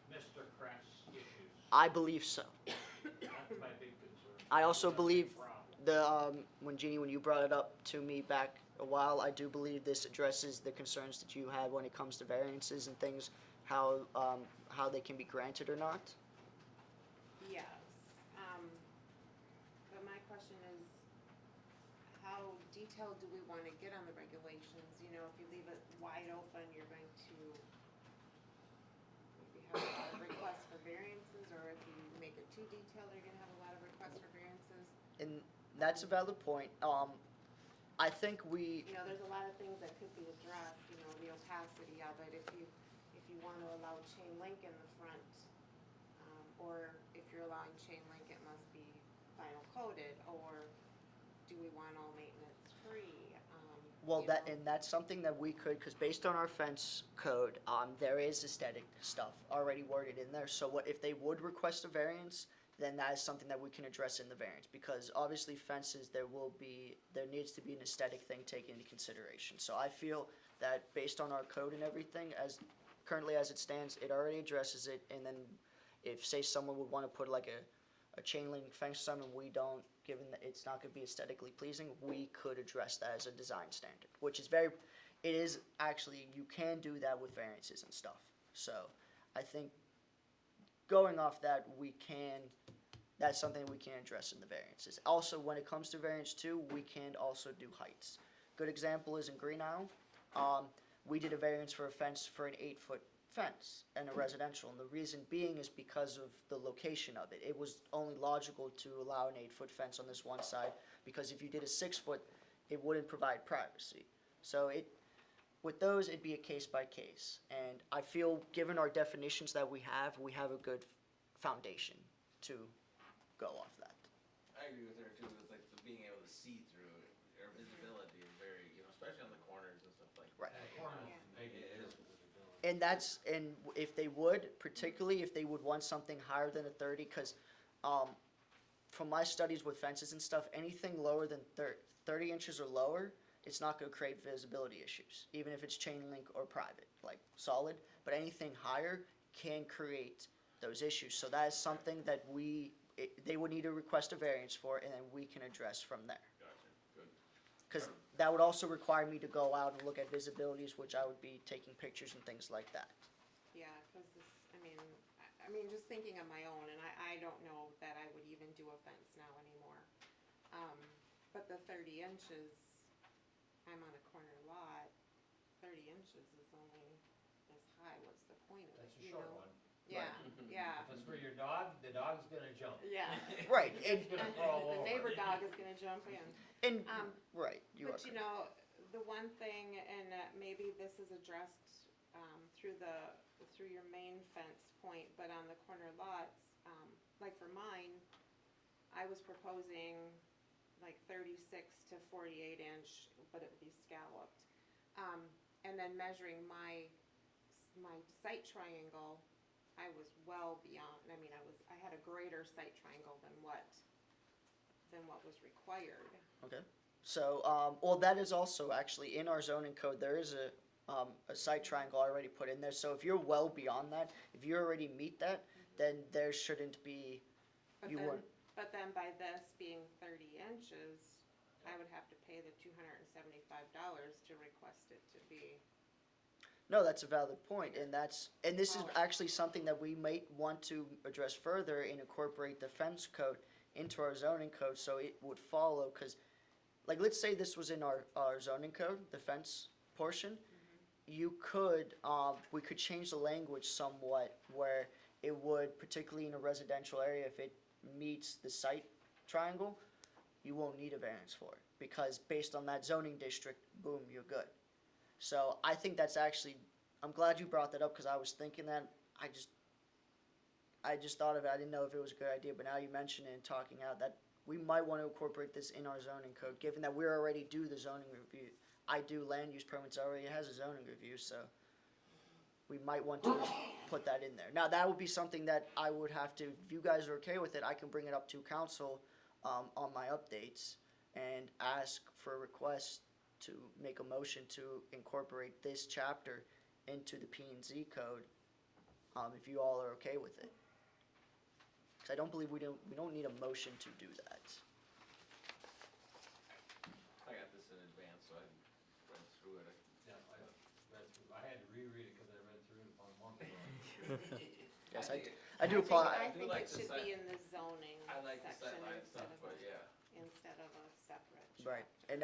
Mr. Kraft's issues? I believe so. That's my big concern. I also That's a believe problem. when you brought it up to me back a while, I do believe this addresses the concerns that you had when it comes to variances and things, how they can be granted or not. Yes. But my question is, how detailed do we want to get on the regulations? You know, if you leave it wide open, you're going to maybe have a lot of requests for variances, or if you make it too detailed, you're gonna have a lot of requests for variances. And that's a valid point. I think You know, there's a lot of things that could be addressed, you know, the opacity of it, if you want to allow chain link in the front, or if you're allowing chain link, it must be vinyl coated, or do we want all maintenance free? Well, you know. and that's something that we could, because based on our fence code, there is aesthetic stuff already worded in there. So what if they would request a variance, then that is something that we can address in the variance, because obviously fences, there needs to be an aesthetic thing taken into consideration. So I feel that based on our code and everything, as currently as it stands, it already addresses it. And then if, say, someone would want to put like a chain link fence on and we don't, given that it's not going to be aesthetically pleasing, we could address that as a design standard, which is it is actually, you can do that with variances and stuff. So I think going off that, that's something we can address in the variances. Also, when it comes to variance 2, we can also do heights. Good example is in Green Isle. We did a variance for a fence for an 8-foot fence and a residential, and the reason being is because of the location of it. It was only logical to allow an 8-foot fence on this one side, because if you did a 6-foot, it wouldn't provide privacy. So with those, it'd be a case by case. And I feel, given our definitions that we have a good foundation to go off that. I agree with her too, it's like the being able to see through it, or visibility is very, you know, especially on the corners and stuff like Right. that. And if they would, particularly if they would want something higher than a 30, because from my studies with fences and stuff, anything lower than 30 inches or lower, it's not going to create visibility issues, even if it's chain link or private, like solid. But anything higher can create those issues. So that is something that they would need to request a variance for, and then we can address from there. Gotcha, good. Because that would also require me to go out and look at visibilities, which I would be taking pictures and things like that. Yeah, because I mean, just thinking on my own, and I don't know that I would even do a fence now anymore. But the 30 inches, I'm on a corner lot, 30 inches is only as high, what's the point of it, That's a you short know? one. Yeah, yeah, If it's for your dog, the dog's gonna jump. yeah. Right, It's gonna crawl The over. neighbor dog is gonna jump in. And, Um, right, you are But you know, the one thing, and maybe this is addressed, through your main fence point, but on the corner lots, like for mine, I was proposing like 36 to 48 inch, but it would be scalloped. And then measuring my site triangle, I was well beyond, I had a greater site triangle than what was required. Okay. So, well, that is also actually in our zoning code. There is a site triangle already put in there. So if you're well beyond that, if you already meet that, then there shouldn't be. But You then, weren't. but then by this being 30 inches, I would have to pay the $275 to request it to be. No, that's a valid point, and this is actually something that we might want to address further and incorporate the fence code into our zoning code, so it would follow. Because, like, let's say this was in our zoning code, the fence portion. You could, we could change the language somewhat where it would, particularly in a residential area, if it meets the site triangle, you won't need a variance for it, because based on that zoning district, boom, you're good. So I think that's actually, I'm glad you brought that up, because I was thinking that, I just thought of it, I didn't know if it was a good idea, but now you mention it and talking out, that we might want to incorporate this in our zoning code, given that we already do the zoning review. I do land use permits already, it has a zoning review, so we might want to put that in there. Now, that would be something that I would have to, if you guys are okay with it, I can bring it up to council on my updates and ask for a request to make a motion to incorporate this chapter into the P&Z code, if you all are okay with it. Because I don't believe we don't need a motion to do that. I got this in advance, so I read through it. Yeah, I had to reread it because I read through it about a month ago. Yes, I do apply. I think like it the should site- be in the zoning I like the section sightline stuff, but yeah. instead of a separate. Right, and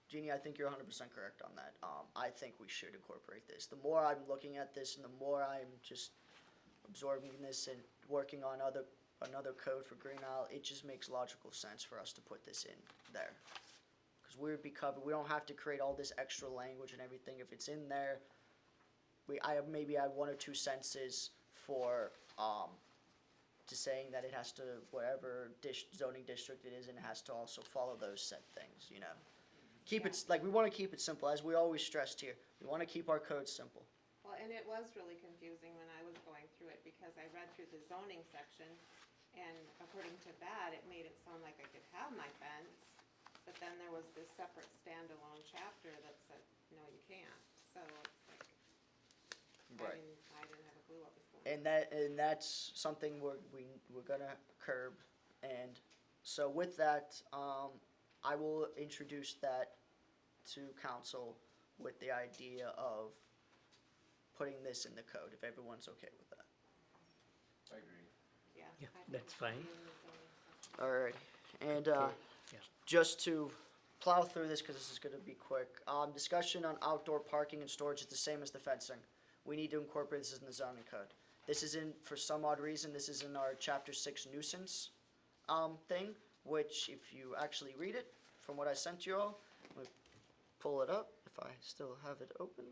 Jeannie, I think you're 100% correct on that. I think we should incorporate this. The more I'm looking at this, and the more I'm just absorbing this and working on another code for Green Isle, it just makes logical sense for us to put this in there. Because we would be covered. We don't have to create all this extra language and everything. If it's in there, I have maybe add 1 or 2 sentences for to saying that it has to, whatever zoning district it is, and it has to also follow those set things, you know. Keep it, like, we want to keep it simple, as we always stressed here. We want to keep our code simple. Well, and it was really confusing when I was going through it, because I read through the zoning section, and according to that, it made it sound like I could have my fence, but then there was this separate standalone chapter that said, no, you can't. So it's like, Right. I didn't have a clue what was going on. And that's something we're gonna curb. And so with that, I will introduce that to council with the idea of putting this in the code, if everyone's okay with that. I agree. Yeah. Yeah, I think that's it should fine. be in the zoning section. Alright, and yeah. just to plow through this, because this is gonna be quick, discussion on outdoor parking and storage is the same as the fencing. We need to incorporate this in the zoning code. This is in, for some odd reason, this is in our chapter 6 nuisance thing, which if you actually read it, from what I sent you all, let me pull it up if I still have it open.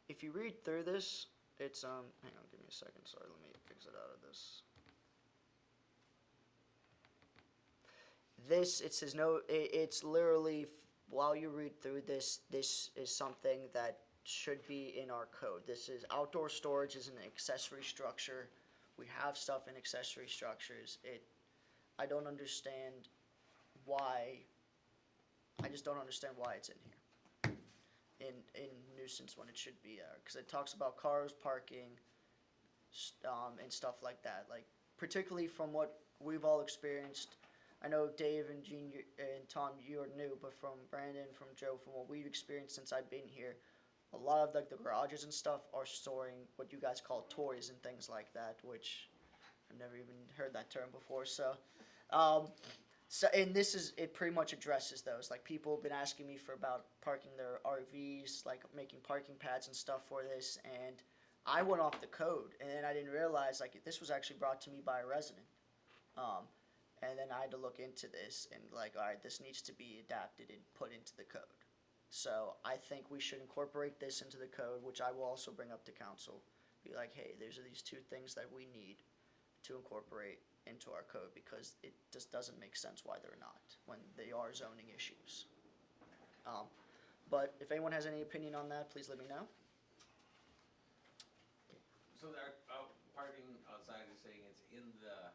If you read through this, it's hang on, give me a second, sorry, let me exit out of this. This, it says no, it's literally, while you read through this, this is something that should be in our code. This is outdoor storage is an accessory structure. We have stuff in accessory structures. I don't understand why, I just don't understand why it's in here. In nuisance when it should be there. Because it talks about cars, parking, and stuff like that. Like, particularly from what we've all experienced. I know Dave and Gene and Tom, you are new, but from Brandon, from Joe, from what we've experienced since I've been here, a lot of like the garages and stuff are storing what you guys call toys and things like that, which I've never even heard that term before. So So, and it pretty much addresses those. Like, people have been asking me for about parking their RVs, like making parking pads and stuff for this, and I went off the code, and then I didn't realize, like, this was actually brought to me by a resident. And then I had to look into this, and like, all right, this needs to be adapted and put into the code. So I think we should incorporate this into the code, which I will also bring up to council. Be like, hey, these are these two things that we need to incorporate into our code, because it just doesn't make sense why they're not, when they are zoning issues. But if anyone has any opinion on that, please let me know. So they're parking outside is saying it's in the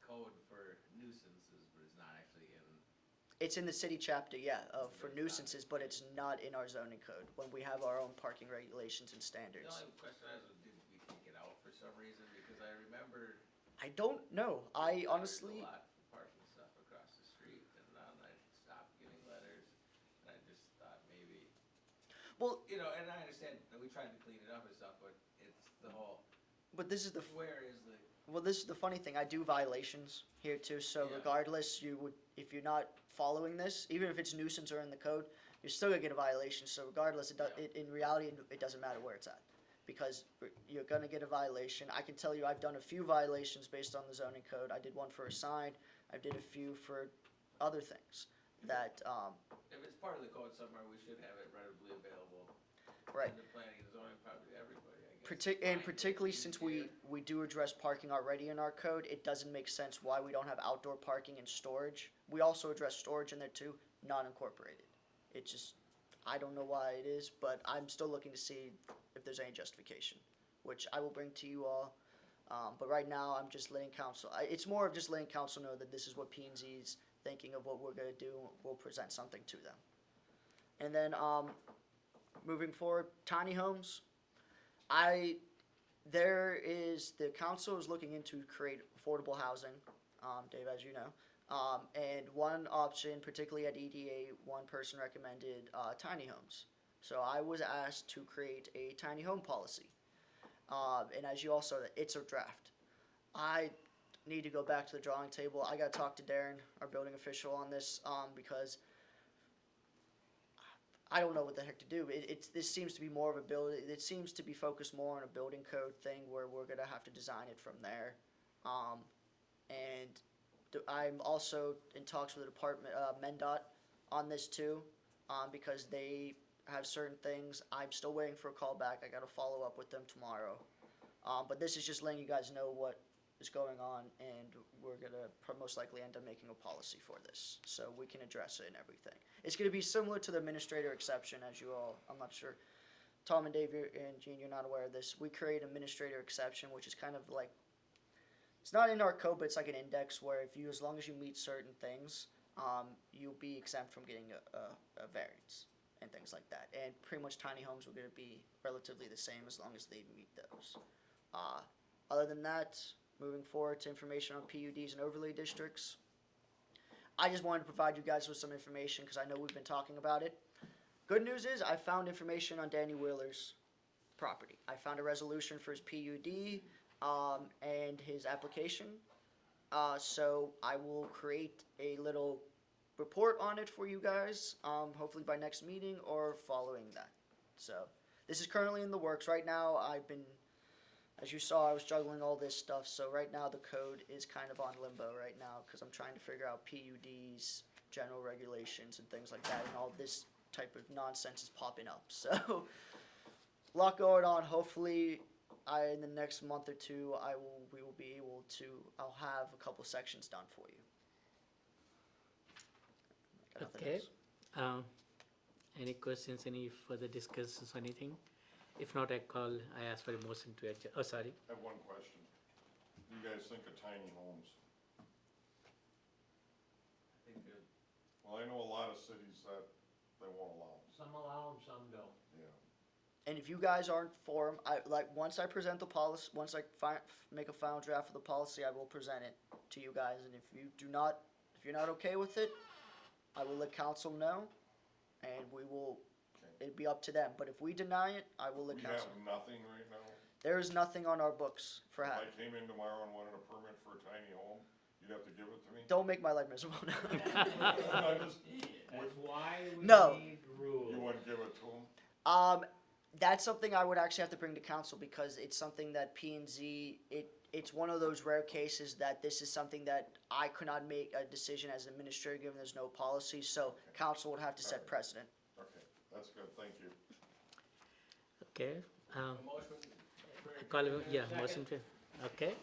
code for nuisances, but it's not actually in. It's in the city chapter, for nuisances, but it's not in our zoning code, when we have our own parking regulations and The standards. only question I was, did we take it out for some reason? Because I remember. I don't know. I honestly, There's a lot for parking stuff across the street, and then I stopped getting letters, and I just thought maybe. well, You know, and I understand that we tried to clean it up and stuff, but it's the whole, but this is the, where is the, well, this is the funny thing, I do violations here too, so Yeah. regardless, if you're not following this, even if it's nuisance or in the code, you're still gonna get a violation, so regardless, in reality, it doesn't matter where it's at. Because you're gonna get a violation. I can tell you I've done a few violations based on the zoning code. I did one for a sign, I did a few for other things that, if it's part of the code somewhere, we should have it readily available. right. In the planning and zoning, probably everybody, I guess. And particularly since we do address parking already in our code, it doesn't make sense why we don't have outdoor parking and storage. We also address storage in there too, not incorporated. It just, I don't know why it is, but I'm still looking to see if there's any justification, which I will bring to you all. But right now, I'm just letting council, it's more of just letting council know that this is what P&Z's thinking of what we're gonna do. We'll present something to them. And then, moving forward, tiny homes. The council is looking into create affordable housing, Dave, as you know. And one option, particularly at EDA, one person recommended tiny homes. So I was asked to create a tiny home policy. And as you all saw, it's a draft. I need to go back to the drawing table. I gotta talk to Darren, our building official, on this, because I don't know what the heck to do. This seems to be more of a it seems to be focused more on a building code thing where we're gonna have to design it from there. I'm also in talks with the department, MnDOT, on this too, because they have certain things. I'm still waiting for a call back. I gotta follow up with them tomorrow. But this is just letting you guys know what is going on, and we're gonna most likely end up making a policy for this, so we can address it and everything. It's gonna be similar to the administrator exception, as you all, I'm not sure, Tom and Dave and Gene, you're not aware of this. We create administrator exception, which is kind of like, it's not in our code, but it's like an index where as long as you meet certain things, you'll be exempt from getting a variance and things like that. And pretty much tiny homes are gonna be relatively the same as long as they meet those. Other than that, moving forward to information on PUDs and overlay districts. I just wanted to provide you guys with some information because I know we've been talking about it. Good news is I found information on Danny Wheeler's property. I found a resolution for his PUD and his application. So I will create a little report on it for you guys, hopefully by next meeting or following that. So this is currently in the works. Right now as you saw, I was juggling all this stuff, so right now the code is kind of on limbo right now because I'm trying to figure out PUDs, general regulations, and things like that, and all this type of nonsense is popping up. So, a lot going on. Hopefully, in the next month or two, we will be able to, I'll have a couple sections done for you. Got nothing Okay. else. Any questions, any further discussions, anything? If not, I ask for a motion to adjourn. Oh, sorry. I have one question. What do you guys think of tiny homes? I think good. Well, I know a lot of cities that they won't allow them. Some allow them, some don't. Yeah. And if you guys aren't for them, once I present the policy, once I make a final draft of the policy, I will present it to you guys. And if you're not okay with it, I will let council know, and it'd be up to them. But if we deny it, I will let We council. have nothing right now. There is nothing on our books for If having. I came in tomorrow and wanted a permit for a tiny home, you You'd have to give it to me? Don't make my life miserable now. I just- That's why we No. need rules. You wouldn't give it to them? That's something I would actually have to bring to council because it's something that P and Z, it's one of those rare cases that this is something that I could not make a decision as administrator given there's no policy, so council would have to set precedent. Okay, that's good, thank you. Okay, A motion for- call, yeah, motion to, okay.